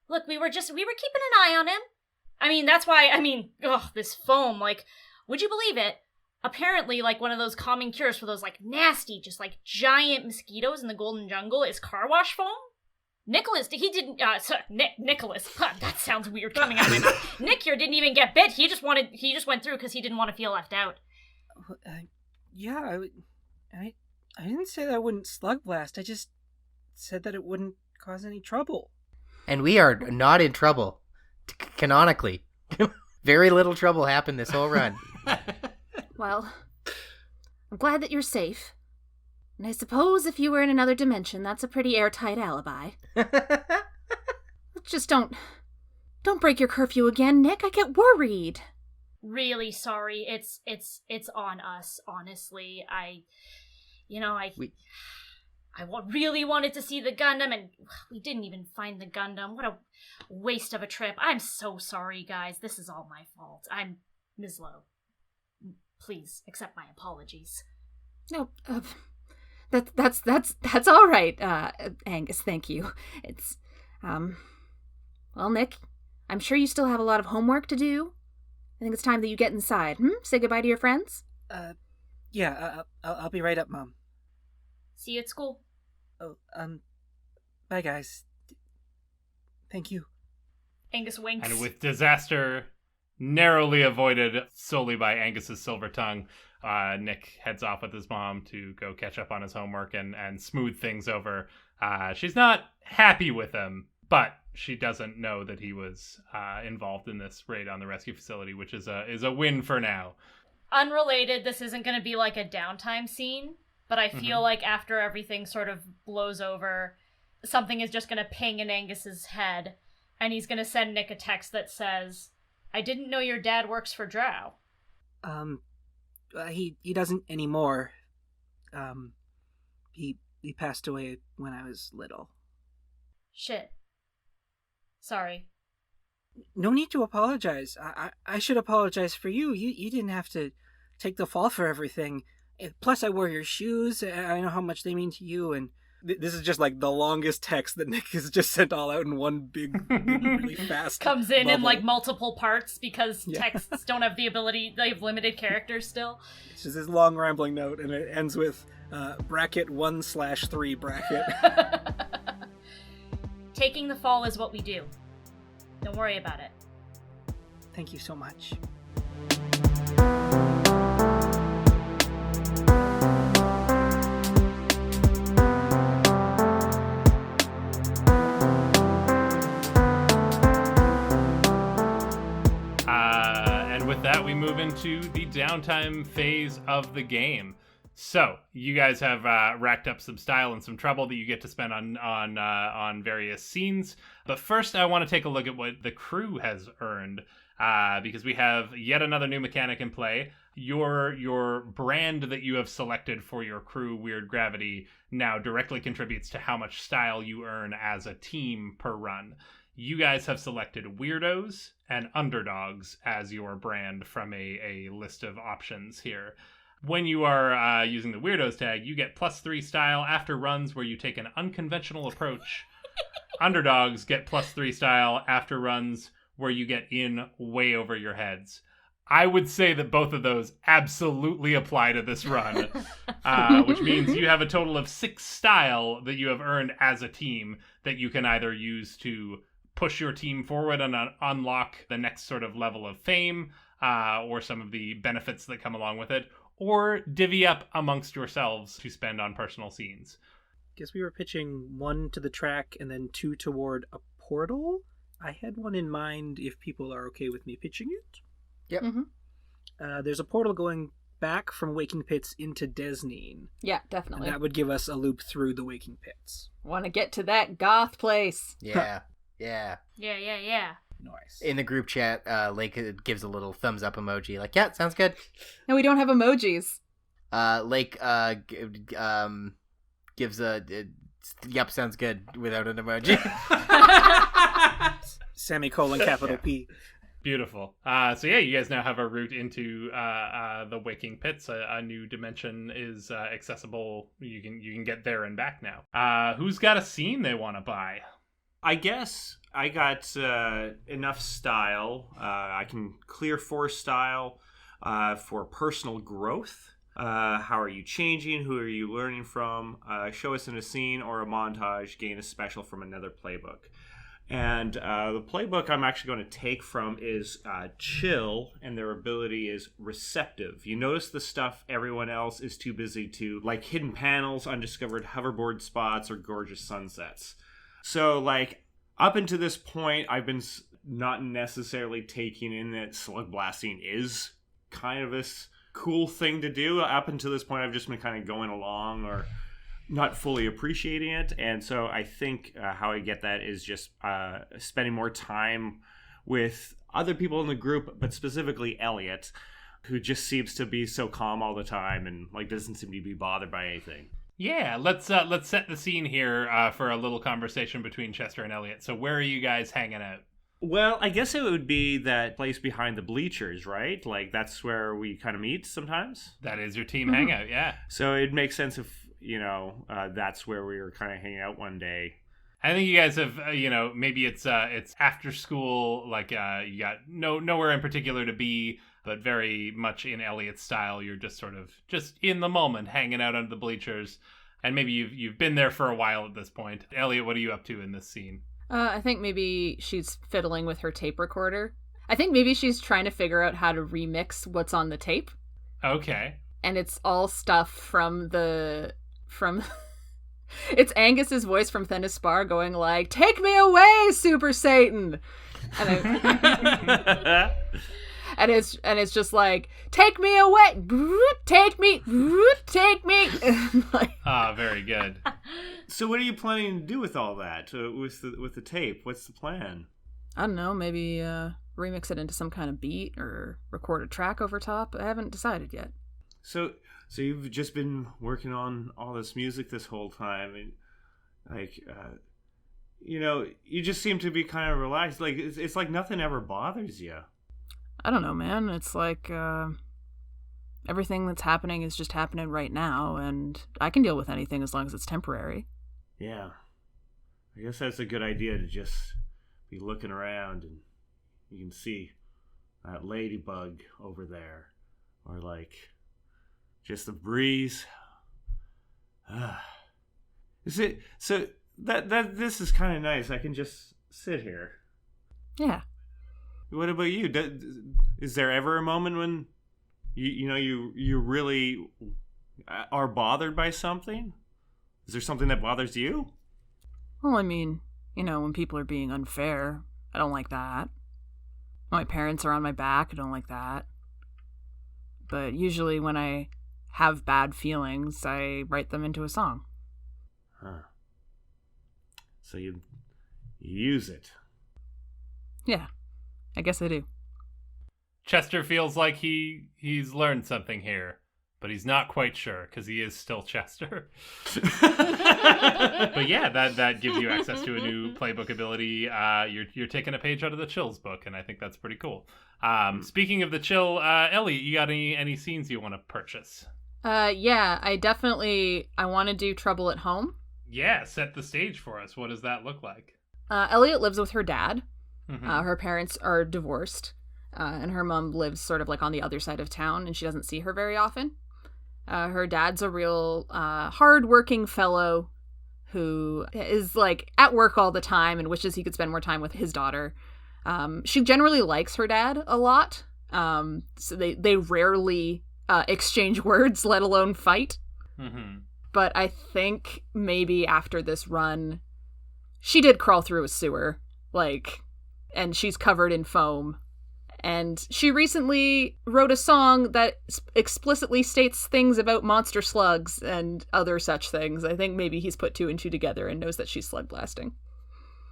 Look, we were keeping an eye on him. That's why, this foam, would you believe it? Apparently, one of those calming cures for those, nasty, just, giant mosquitoes in the Golden Jungle is car wash foam? Nicholas, Nicholas, that sounds weird coming out of my mouth. Nick here didn't even get bit. He just went through because he didn't want to feel left out. Yeah, I didn't say that I wouldn't slug blast. I just said that it wouldn't cause any trouble. And we are not in trouble, canonically. Very little trouble happened this whole run. Well, I'm glad that you're safe. And I suppose if you were in another dimension, that's a pretty airtight alibi. Just don't break your curfew again, Nick. I get worried. Really sorry. It's on us, honestly. I really wanted to see the Gundam, and we didn't even find the Gundam. What a waste of a trip. I'm so sorry, guys. This is all my fault. I'm Ms. Lowe. Please accept my apologies. No, that's all right, Angus. Thank you. It's, well, Nick, I'm sure you still have a lot of homework to do. I think it's time that you get inside. Say goodbye to your friends. Yeah, I'll be right up, Mom. See you at school. Oh, bye, guys. Thank you. Angus winks. And with disaster narrowly avoided solely by Angus's silver tongue, Nick heads off with his mom to go catch up on his homework and smooth things over. She's not happy with him, but she doesn't know that he was involved in this raid on the rescue facility, which is a win for now. Unrelated, this isn't going to be like a downtime scene, but I feel like after everything sort of blows over, something is just going to ping in Angus's head, and he's going to send Nick a text that says, I didn't know your dad works for Drow. He doesn't anymore. He passed away when I was little. Shit. Sorry. No need to apologize. I should apologize for you. You didn't have to take the fall for everything. Plus, I wore your shoes. I know how much they mean to you, and this is just the longest text that Nick has just sent all out in one big really fast comes in bubble. in multiple parts because texts don't have the ability, they have limited characters still. It's just this long rambling note, and it ends with bracket 1/3 bracket. Taking the fall is what we do. Don't worry about it. Thank you so much. With that, we move into the downtime phase of the game. So you guys have racked up some style and some trouble that you get to spend on various scenes. But first, I want to take a look at what the crew has earned, because we have yet another new mechanic in play. Your brand that you have selected for your crew, Weird Gravity, now directly contributes to how much style you earn as a team per run. You guys have selected weirdos and underdogs as your brand from a list of options here. When you are using the weirdos tag, you get +3 style after runs where you take an unconventional approach. Underdogs get +3 style after runs where you get in way over your heads. I would say that both of those absolutely apply to this run, which means you have a total of 6 style that you have earned as a team that you can either use to push your team forward and unlock the next sort of level of fame, or some of the benefits that come along with it, or divvy up amongst yourselves to spend on personal scenes. Guess we were pitching 1 to the track and then 2 toward a portal. I had one in mind if people are okay with me pitching it. Yep. Mm-hmm. There's a portal going back from Waking Pits into Desneen. Yeah, definitely. And that would give us a loop through the Waking Pits. Want to get to that goth place. Yeah. Yeah. Nice. In the group chat, Lake gives a little thumbs up emoji, like, yeah, sounds good. No, we don't have emojis. Lake gives a yep, sounds good without an emoji. Semicolon capital P. Beautiful. So yeah, you guys now have a route into the Waking Pits. A new dimension is accessible. You can get there and back now. Who's got a scene they want to buy? I guess I got enough style. I can clear 4 style for personal growth. How are you changing? Who are you learning from? Show us in a scene or a montage. Gain a special from another playbook. And the playbook I'm actually going to take from is Chill, and their ability is Receptive. You notice the stuff everyone else is too busy to, like hidden panels, undiscovered hoverboard spots, or gorgeous sunsets. So, like, up until this point, I've been not necessarily taking in that Slugblasting is kind of this cool thing to do. Up until this point, I've just been kind of going along or not fully appreciating it. And so I think how I get that is just spending more time with other people in the group, but specifically Elliott, who just seems to be so calm all the time and like doesn't seem to be bothered by anything. Yeah, let's set the scene here for a little conversation between Chester and Elliott. So where are you guys hanging out? Well, I guess it would be that place behind the bleachers, right? Like, that's where we kind of meet sometimes. That is your team hangout, yeah. So it makes sense if, that's where we were kind of hanging out one day. I think you guys have, maybe it's after school, like you got nowhere in particular to be, but very much in Elliott's style. You're just sort of just in the moment, hanging out under the bleachers, and maybe you've been there for a while at this point. Elliott, what are you up to in this scene? I think maybe she's fiddling with her tape recorder. I think maybe she's trying to figure out how to remix what's on the tape. Okay. And it's all stuff from it's Angus's voice from Thin Spar going like, "Take me away, Super Satan!" And and it's just like, "Take me away, take me." Like, very good. So what are you planning to do with all that, with the tape? What's the plan? I don't know, maybe remix it into some kind of beat or record a track over top. I haven't decided yet. So you've just been working on all this music this whole time, and like, you just seem to be kind of relaxed. Like it's like nothing ever bothers you. I don't know, man. It's like everything that's happening is just happening right now, and I can deal with anything as long as it's temporary. Yeah, I guess that's a good idea to just be looking around and you can see that ladybug over there, or like just the breeze. Is it so that this is kind of nice? I can just sit here. Yeah. What about you? Is there ever a moment when you really are bothered by something? Is there something that bothers you? Well, I mean, when people are being unfair, I don't like that. When my parents are on my back, I don't like that. But usually when I have bad feelings, I write them into a song. Huh. So you use it. Yeah, I guess I do. Chester feels like he's learned something here, but he's not quite sure because he is still Chester. But yeah, that gives you access to a new playbook ability. You're taking a page out of the Chills book, and I think that's pretty cool. Speaking of the Chill, Elliott, you got any scenes you want to purchase? Yeah, I want to do Trouble at Home. Yeah, set the stage for us. What does that look like? Elliott lives with her dad. Mm-hmm. Her parents are divorced. And her mom lives sort of like on the other side of town, and she doesn't see her very often. Her dad's a real hard-working fellow who is like at work all the time and wishes he could spend more time with his daughter. She generally likes her dad a lot, so they rarely exchange words, let alone fight. Mm-hmm. But I think maybe after this run, she did crawl through a sewer, and she's covered in foam. And she recently wrote a song that explicitly states things about monster slugs and other such things. I think maybe he's put 2 and 2 together and knows that she's slug blasting.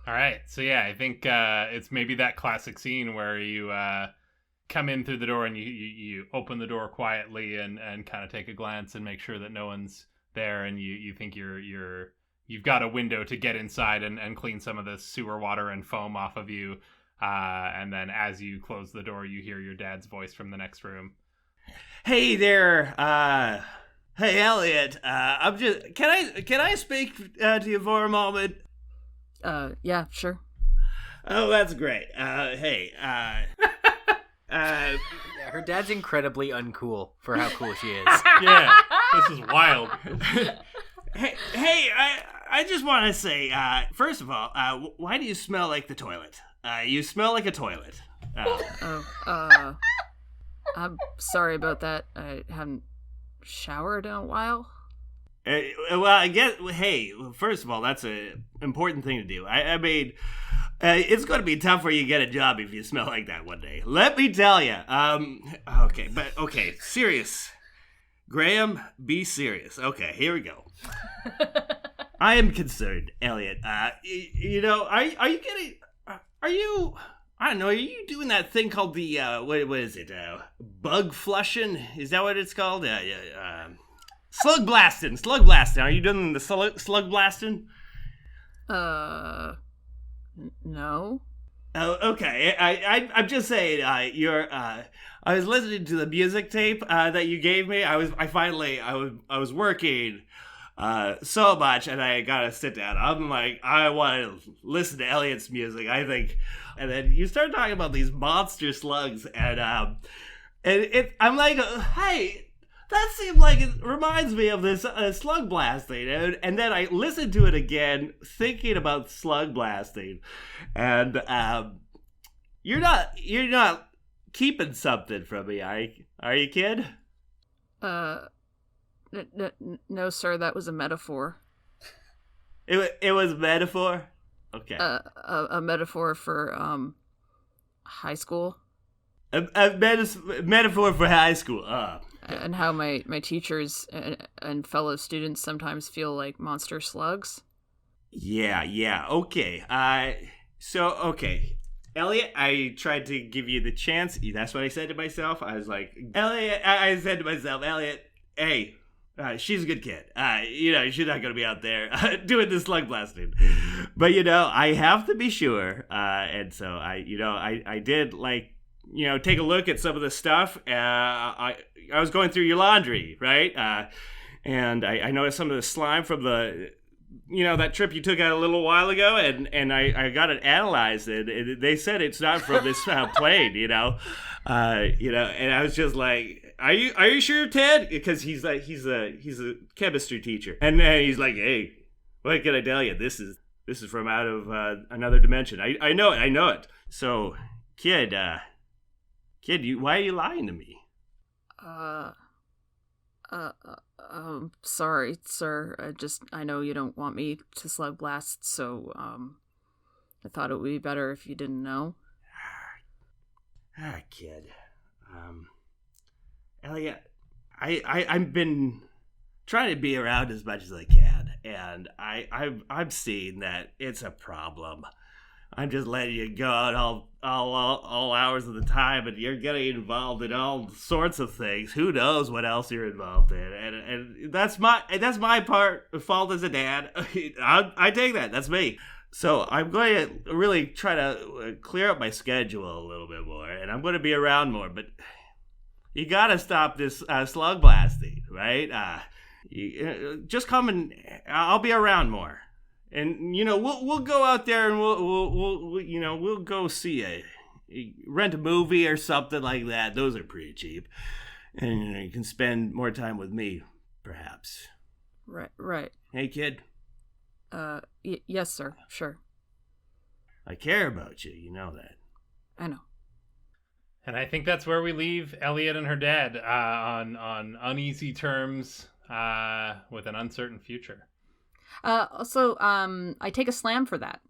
All right. So yeah, I think it's maybe that classic scene where you come in through the door and you open the door quietly and kind of take a glance and make sure that no one's there, and you think you've got a window to get inside and clean some of the sewer water and foam off of you. And then as you close the door, you hear your dad's voice from the next room. Hey there, hey Elliott. I'm just. Can I speak to you for a moment? Yeah, sure. Oh, that's great. Hey, Yeah, her dad's incredibly uncool for how cool she is. Yeah, this is wild. hey, I just want to say, first of all, why do you smell like the toilet? You smell like a toilet. I'm sorry about that. I haven't showered in a while. Well, I guess, hey, first of all, that's an important thing to do. I mean, it's going to be tough for you to get a job if you smell like that one day. Let me tell you. Okay, serious. Graham, be serious. Okay, here we go. I am concerned, Elliott. You know, are you getting, are you, I don't know, are you doing that thing called the, what is it, bug flushing? Is that what it's called? Slugblasting. Are you doing the slug blasting? No. Oh, okay. I'm just saying. I was listening to the music tape that you gave me. I was working so much, and I gotta sit down. I'm like, I want to listen to Elliott's music. I think, and then you start talking about these monster slugs, and I'm like, hey. That seemed like it reminds me of this slug blasting, and then I listened to it again, thinking about slug blasting, and you're not keeping something from me, are you, kid? No, sir, that was a metaphor. It was a metaphor? Okay. A metaphor for high school. A metaphor for high school. And how my teachers and fellow students sometimes feel like monster slugs. Yeah, okay. Okay. Elliott, I tried to give you the chance. That's what I said to myself. I was like, Elliott, I said to myself, Elliott, hey, she's a good kid. You know, she's not going to be out there doing this slug blasting. But, you know, I have to be sure. And so I did, like, you know, take a look at some of the stuff. I was going through your laundry, right? And I noticed some of the slime from the, you know, that trip you took out a little while ago, and I got it analyzed, and they said it's not from this plane, you know, and I was just like, are you sure, Ted? Because he's a chemistry teacher, and then he's like, hey, what can I tell you? This is from out of another dimension. I know it. So, kid, why are you lying to me? Sorry, sir. I know you don't want me to slug blast, so, I thought it would be better if you didn't know. Kid. Elliott, I've been trying to be around as much as I can, and I'm seeing that it's a problem. I'm just letting you go out all hours of the time, and you're getting involved in all sorts of things. Who knows what else you're involved in? And that's my fault as a dad. I take that. That's me. So I'm going to really try to clear up my schedule a little bit more, and I'm going to be around more. But you got to stop this slug blasting, right? Just come and I'll be around more. And, you know, we'll go out there and we'll go see rent a movie or something like that. Those are pretty cheap. And, you know, you can spend more time with me, perhaps. Right. Hey, kid. Yes, sir. Sure. I care about you. You know that. I know. And I think that's where we leave Elliott and her dad on uneasy terms with an uncertain future. Also, I take a slam for that.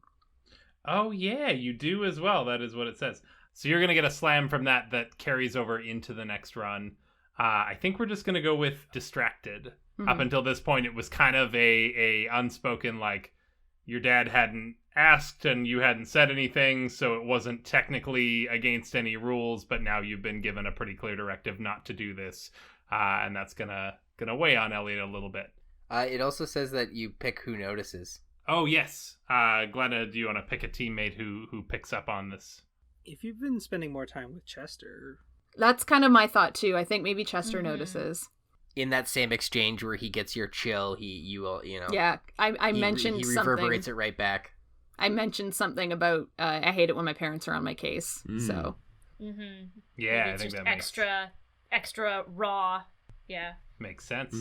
Oh, yeah, you do as well. That is what it says. So you're going to get a slam from that carries over into the next run. I think we're just going to go with distracted. Mm-hmm. Up until this point, it was kind of a unspoken, like, your dad hadn't asked and you hadn't said anything, so it wasn't technically against any rules, but now you've been given a pretty clear directive not to do this, and that's gonna weigh on Elliott a little bit. It also says that you pick who notices. Oh, yes. Glenna, do you want to pick a teammate who picks up on this? If you've been spending more time with Chester... That's kind of my thought, too. I think maybe Chester notices. In that same exchange where he gets your chill, you will, Yeah, I mentioned he something. reverberates it right back. I mentioned something about, I hate it when my parents are on my case, so. Mm-hmm. Yeah, Maybe I it's think just that extra raw. Yeah. makes sense.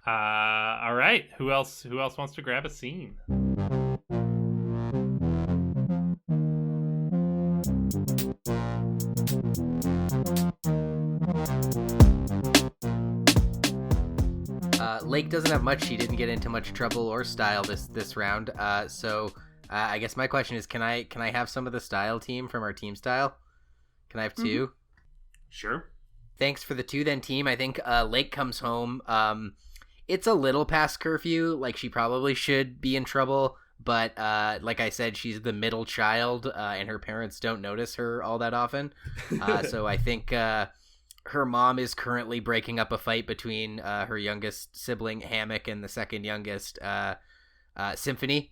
All right, who else wants to grab a scene? Lake doesn't have much. She didn't get into much trouble or style this round. So I guess my question is, can I have some of the style team from our team style? Can I have two? Sure. Thanks for the two then, team. I think Lake comes home. It's a little past curfew. Like, she probably should be in trouble. But like I said, she's the middle child, and her parents don't notice her all that often. So I think her mom is currently breaking up a fight between her youngest sibling, Hammock, and the second youngest, Symphony.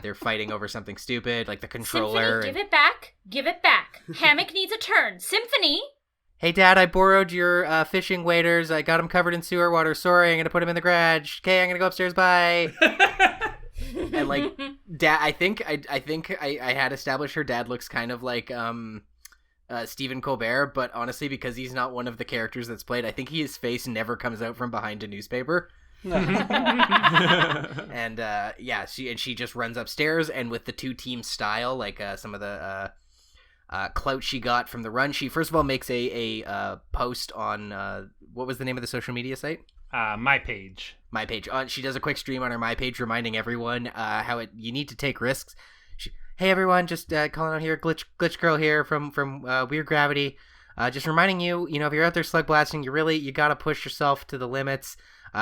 They're fighting over something stupid, like the controller. Symphony, give it back. Hammock needs a turn. Symphony! Hey, Dad, I borrowed your fishing waders. I got them covered in sewer water. Sorry, I'm going to put them in the garage. Okay, I'm going to go upstairs. Bye. And, like, Dad, I think I had established her dad looks kind of like Stephen Colbert, but honestly, because he's not one of the characters that's played, I think his face never comes out from behind a newspaper. And she just runs upstairs, and with the two team style, like some of the clout she got from the run, she first of all makes a post on what was the name of the social media site? My page. She does a quick stream on her My Page, reminding everyone how you need to take risks. Hey everyone, just calling out here, glitch girl here from Weird Gravity. Just reminding you, if you're out there slug blasting, you gotta push yourself to the limits.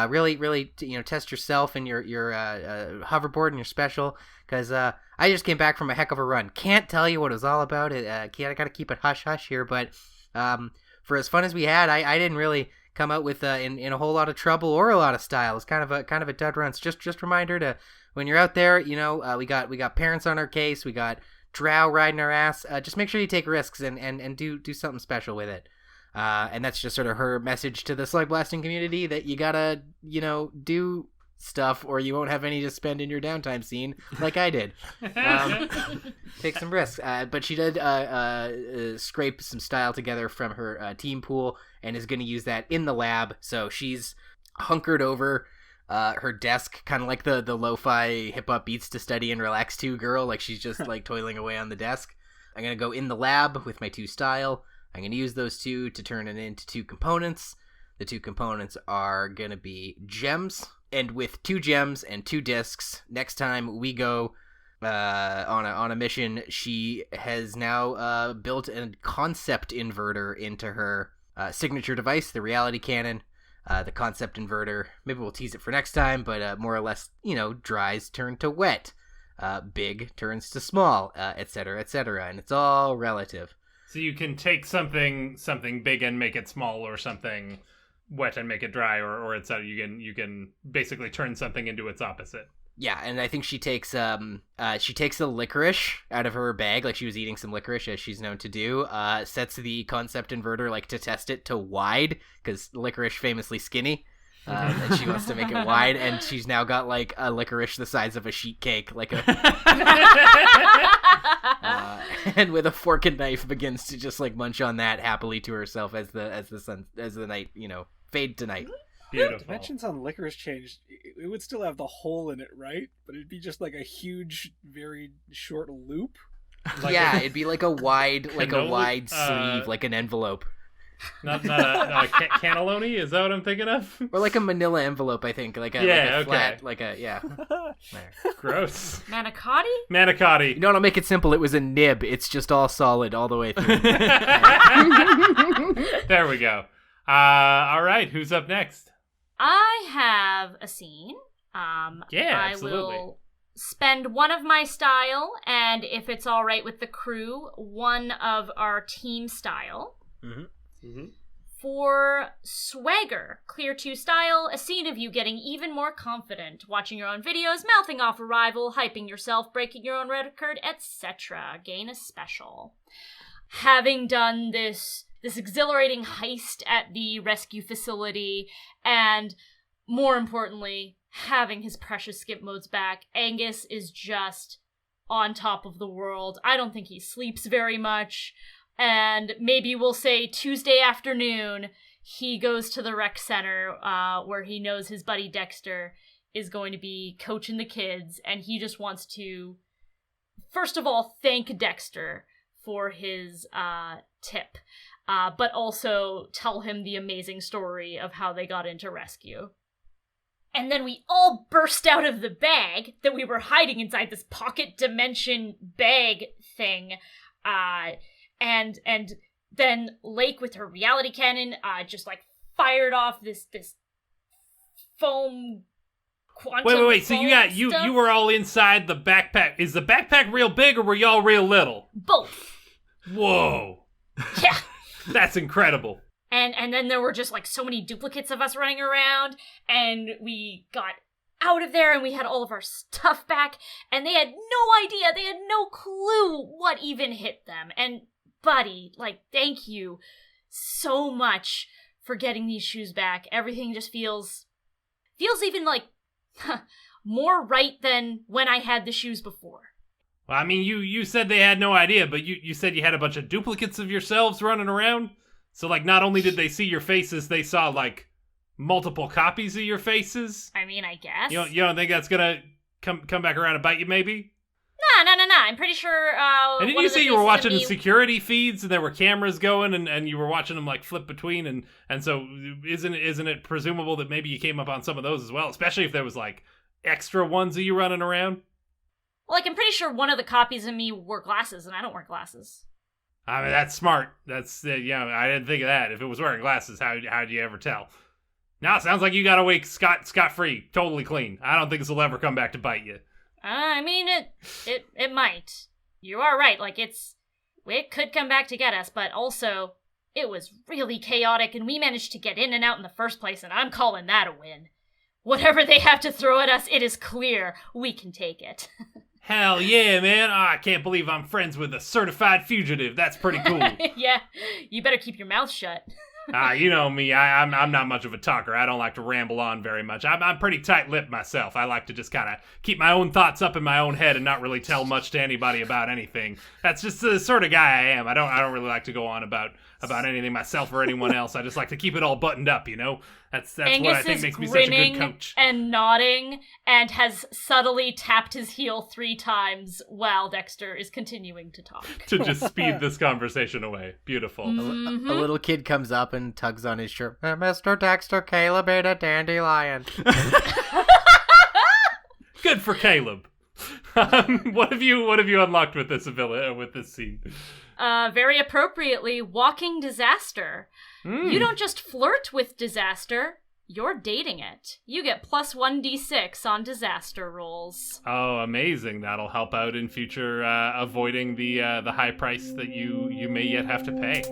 Really, test yourself and your hoverboard and your special. Because I just came back from a heck of a run. Can't tell you what it was all about. I gotta keep it hush hush here. But for as fun as we had, I didn't really come out with in a whole lot of trouble or a lot of style. It's kind of a dud run. So just reminder to, when you're out there, we got parents on our case, we got drow riding our ass. Just make sure you take risks and do something special with it. And that's just sort of her message to the slug blasting community, that you gotta do stuff or you won't have any to spend in your downtime scene, like I did. Take some risks. But she did scrape some style together from her team pool and is going to use that in the lab. So she's hunkered over her desk, kind of like the lo-fi hip-hop beats to study and relax to girl. Like, she's just like toiling away on the desk. I'm going to go in the lab with my two style. I'm going to use those two to turn it into two components. The two components are going to be gems. And with 2 gems and 2 discs, next time we go on a mission, she has now built a concept inverter into her signature device, the reality cannon. The concept inverter, maybe we'll tease it for next time, but more or less, dries turn to wet. Big turns to small, etc., etc., and it's all relative. So you can take something big and make it small, or something wet and make it dry, or etc. You can basically turn something into its opposite. Yeah, and I think she takes the licorice out of her bag, like she was eating some licorice, as she's known to do. Sets the concept inverter, like, to test it to wide, because licorice famously skinny. And she wants to make it wide, and she's now got like a licorice the size of a sheet cake, like a and with a fork and knife begins to just like munch on that happily to herself as the night fade to night. Beautiful. Dimensions on licorice changed. It would still have the hole in it, right? But it'd be just like a huge, very short loop. It'd be like a wide sleeve, like an envelope. Not a cannelloni? Is that what I'm thinking of? Or like a manila envelope, I think. Like a flat, Gross. Manicotti? No, I'll make it simple. It was a nib. It's just all solid all the way through. There we go. All right, who's up next? I have a scene. Yeah, absolutely. I will spend one of my style, and if it's all right with the crew, one of our team style. For Swagger, Clear 2 style, a scene of you getting even more confident, watching your own videos, mouthing off a rival, hyping yourself, breaking your own record, etc. Gain a special. Having done this exhilarating heist at the rescue facility, and more importantly, having his precious skip modes back, Angus is just on top of the world. I don't think he sleeps very much. And maybe we'll say Tuesday afternoon, he goes to the rec center where he knows his buddy Dexter is going to be coaching the kids. And he just wants to, first of all, thank Dexter for his tip, but also tell him the amazing story of how they got into rescue. And then we all burst out of the bag that we were hiding inside this pocket dimension bag thing. And then Lake with her reality cannon just like fired off this foam quantum. Wait. So you were all inside the backpack. Is the backpack real big or were y'all real little? Both. Whoa. Yeah. That's incredible. And then there were just like so many duplicates of us running around, and we got out of there and we had all of our stuff back, and they had no idea, they had no clue what even hit them. And buddy, like, thank you so much for getting these shoes back. Everything just feels even like more right than when I had the shoes before. Well, I mean, you said they had no idea, but you said you had a bunch of duplicates of yourselves running around. So, like, not only did they see your faces, they saw, like, multiple copies of your faces. I mean, I guess. You don't think that's gonna come back around and bite you, maybe? No. I'm pretty sure, and didn't you say you were watching security feeds and there were cameras going and you were watching them, like, flip between? And so isn't it presumable that maybe you came up on some of those as well? Especially if there was, like, extra ones of you running around? Well, like, I'm pretty sure one of the copies of me wore glasses, and I don't wear glasses. I mean, that's smart. That's, I didn't think of that. If it was wearing glasses, how'd you ever tell? Now it sounds like you got away scot-free, totally clean. I don't think this will ever come back to bite you. I mean, it might. You are right. Like, it could come back to get us, but also, it was really chaotic, and we managed to get in and out in the first place, and I'm calling that a win. Whatever they have to throw at us, it is clear we can take it. Hell yeah, man. Oh, I can't believe I'm friends with a certified fugitive. That's pretty cool. Yeah, you better keep your mouth shut. You know me. I'm not much of a talker. I don't like to ramble on very much. I'm pretty tight-lipped myself. I like to just kind of keep my own thoughts up in my own head and not really tell much to anybody about anything. That's just the sort of guy I am. I don't really like to go on about anything myself or anyone else. I just like to keep it all buttoned up, you know? That's Angus what I think makes me such a good coach. And nodding and has subtly tapped his heel 3 times while Dexter is continuing to talk. To just speed this conversation away. Beautiful. Mm-hmm. A little kid comes up and tugs on his shirt. Mr. Dexter, Caleb ate a dandelion. Good for Caleb. What have you unlocked with this scene? Very appropriately, walking disaster. You don't just flirt with disaster, you're dating it. You get plus 1d6 on disaster rolls. Oh, amazing. That'll help out in future avoiding the high price that you may yet have to pay.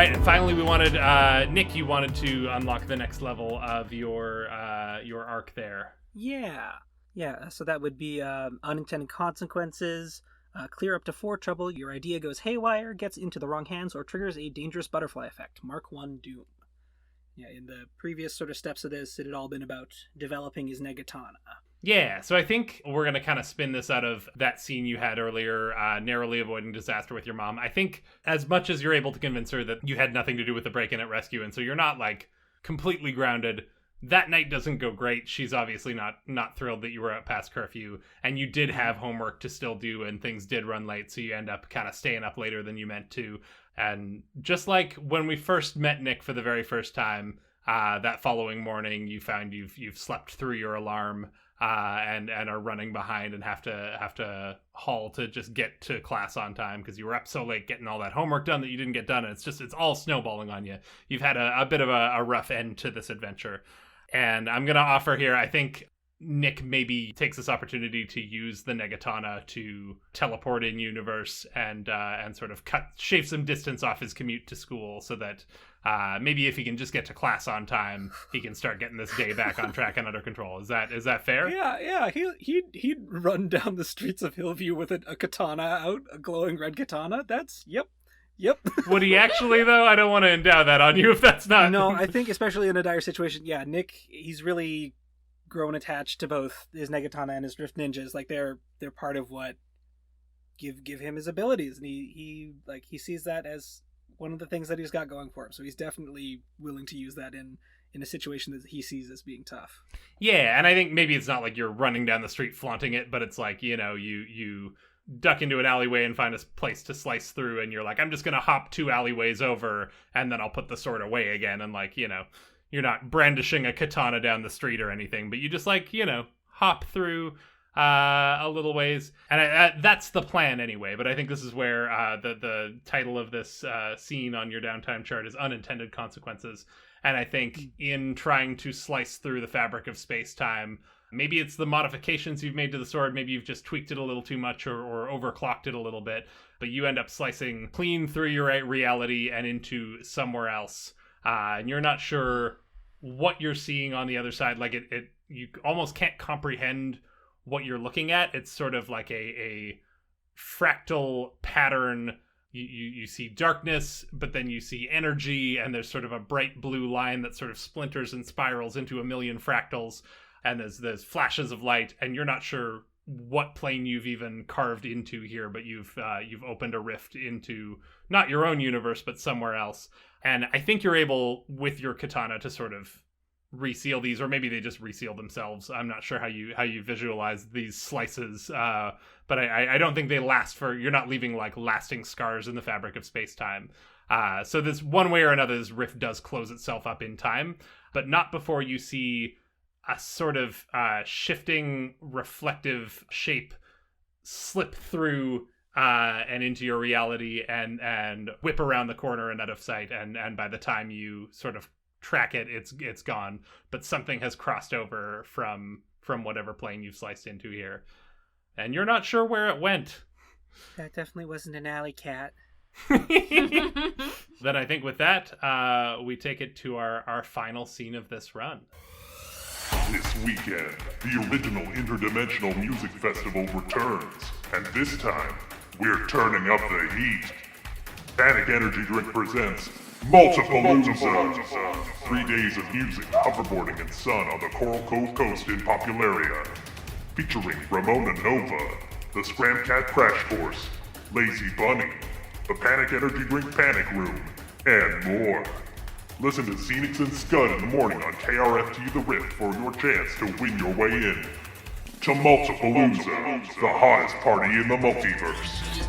And finally, we wanted Nick. You wanted to unlock the next level of your arc there. Yeah. So that would be unintended consequences. Clear up to 4 trouble. Your idea goes haywire, gets into the wrong hands, or triggers a dangerous butterfly effect. Mark 1 doom. Yeah. In the previous sort of steps of this, it had all been about developing his negatana. Yeah, so I think we're going to kind of spin this out of that scene you had earlier, narrowly avoiding disaster with your mom. I think as much as you're able to convince her that you had nothing to do with the break-in at rescue, and so you're not, like, completely grounded, that night doesn't go great. She's obviously not thrilled that you were out past curfew, and you did have homework to still do, and things did run late, so you end up kind of staying up later than you meant to. And just like when we first met Nick for the very first time, that following morning, you found you've slept through your alarm. and are running behind and have to haul to just get to class on time because you were up so late getting all that homework done that you didn't get done. And it's all snowballing on you. You've had a bit of a rough end to this adventure. And I'm going to offer here, I think Nick maybe takes this opportunity to use the Negatana to teleport in universe and sort of shave some distance off his commute to school so that maybe if he can just get to class on time, he can start getting this day back on track and under control. Is that fair? Yeah. He'd run down the streets of Hillview with a katana out, a glowing red katana. Yep. Would he actually, though? I don't want to endow that on you if that's not. No, I think especially in a dire situation, yeah, Nick, he's really grown attached to both his Negatana and his Drift Ninjas. Like they're part of what give him his abilities, and he sees that as one of the things that he's got going for him. So he's definitely willing to use that in a situation that he sees as being tough. Yeah, and I think maybe it's not like you're running down the street flaunting it, but it's like, you duck into an alleyway and find a place to slice through, and you're like, I'm just gonna hop 2 alleyways over, and then I'll put the sword away again, and you're not brandishing a katana down the street or anything, but you just hop through a little ways, and that's the plan anyway. But I think this is where the title of this scene on your downtime chart is Unintended Consequences. And I think in trying to slice through the fabric of space-time, maybe it's the modifications you've made to the sword, maybe you've just tweaked it a little too much or overclocked it a little bit, but you end up slicing clean through your reality and into somewhere else, and you're not sure what you're seeing on the other side. Like you almost can't comprehend what you're looking at. It's sort of like a fractal pattern. You see darkness, but then you see energy, and there's sort of a bright blue line that sort of splinters and spirals into a million fractals, and there's flashes of light, and you're not sure what plane you've even carved into here, but you've opened a rift into not your own universe, but somewhere else. And I think you're able, with your katana, to sort of reseal these, or maybe they just reseal themselves. I'm not sure how you visualize these slices, but I don't think they last you're not leaving lasting scars in the fabric of space-time. So this one way or another, this rift does close itself up in time, but not before you see a sort of shifting reflective shape slip through and into your reality and whip around the corner and out of sight, and by the time you sort of track it, it's gone, but something has crossed over from whatever plane you've sliced into here, and you're not sure where it went. That definitely wasn't an alley cat. Then I think with that, we take it to our final scene of this run. This weekend, the original Interdimensional Music Festival returns, and this time, we're turning up the heat. Panic Energy Drink presents Multipalooza! 3 days of music, hoverboarding, and sun on the Coral Cove Coast in Popularia. Featuring Ramona Nova, the Scramcat Crash Course, Lazy Bunny, the Panic Energy Drink Panic Room, and more. Listen to Scenics and Scud in the morning on KRFT The Rift for your chance to win your way in to Multipalooza, the hottest party in the multiverse.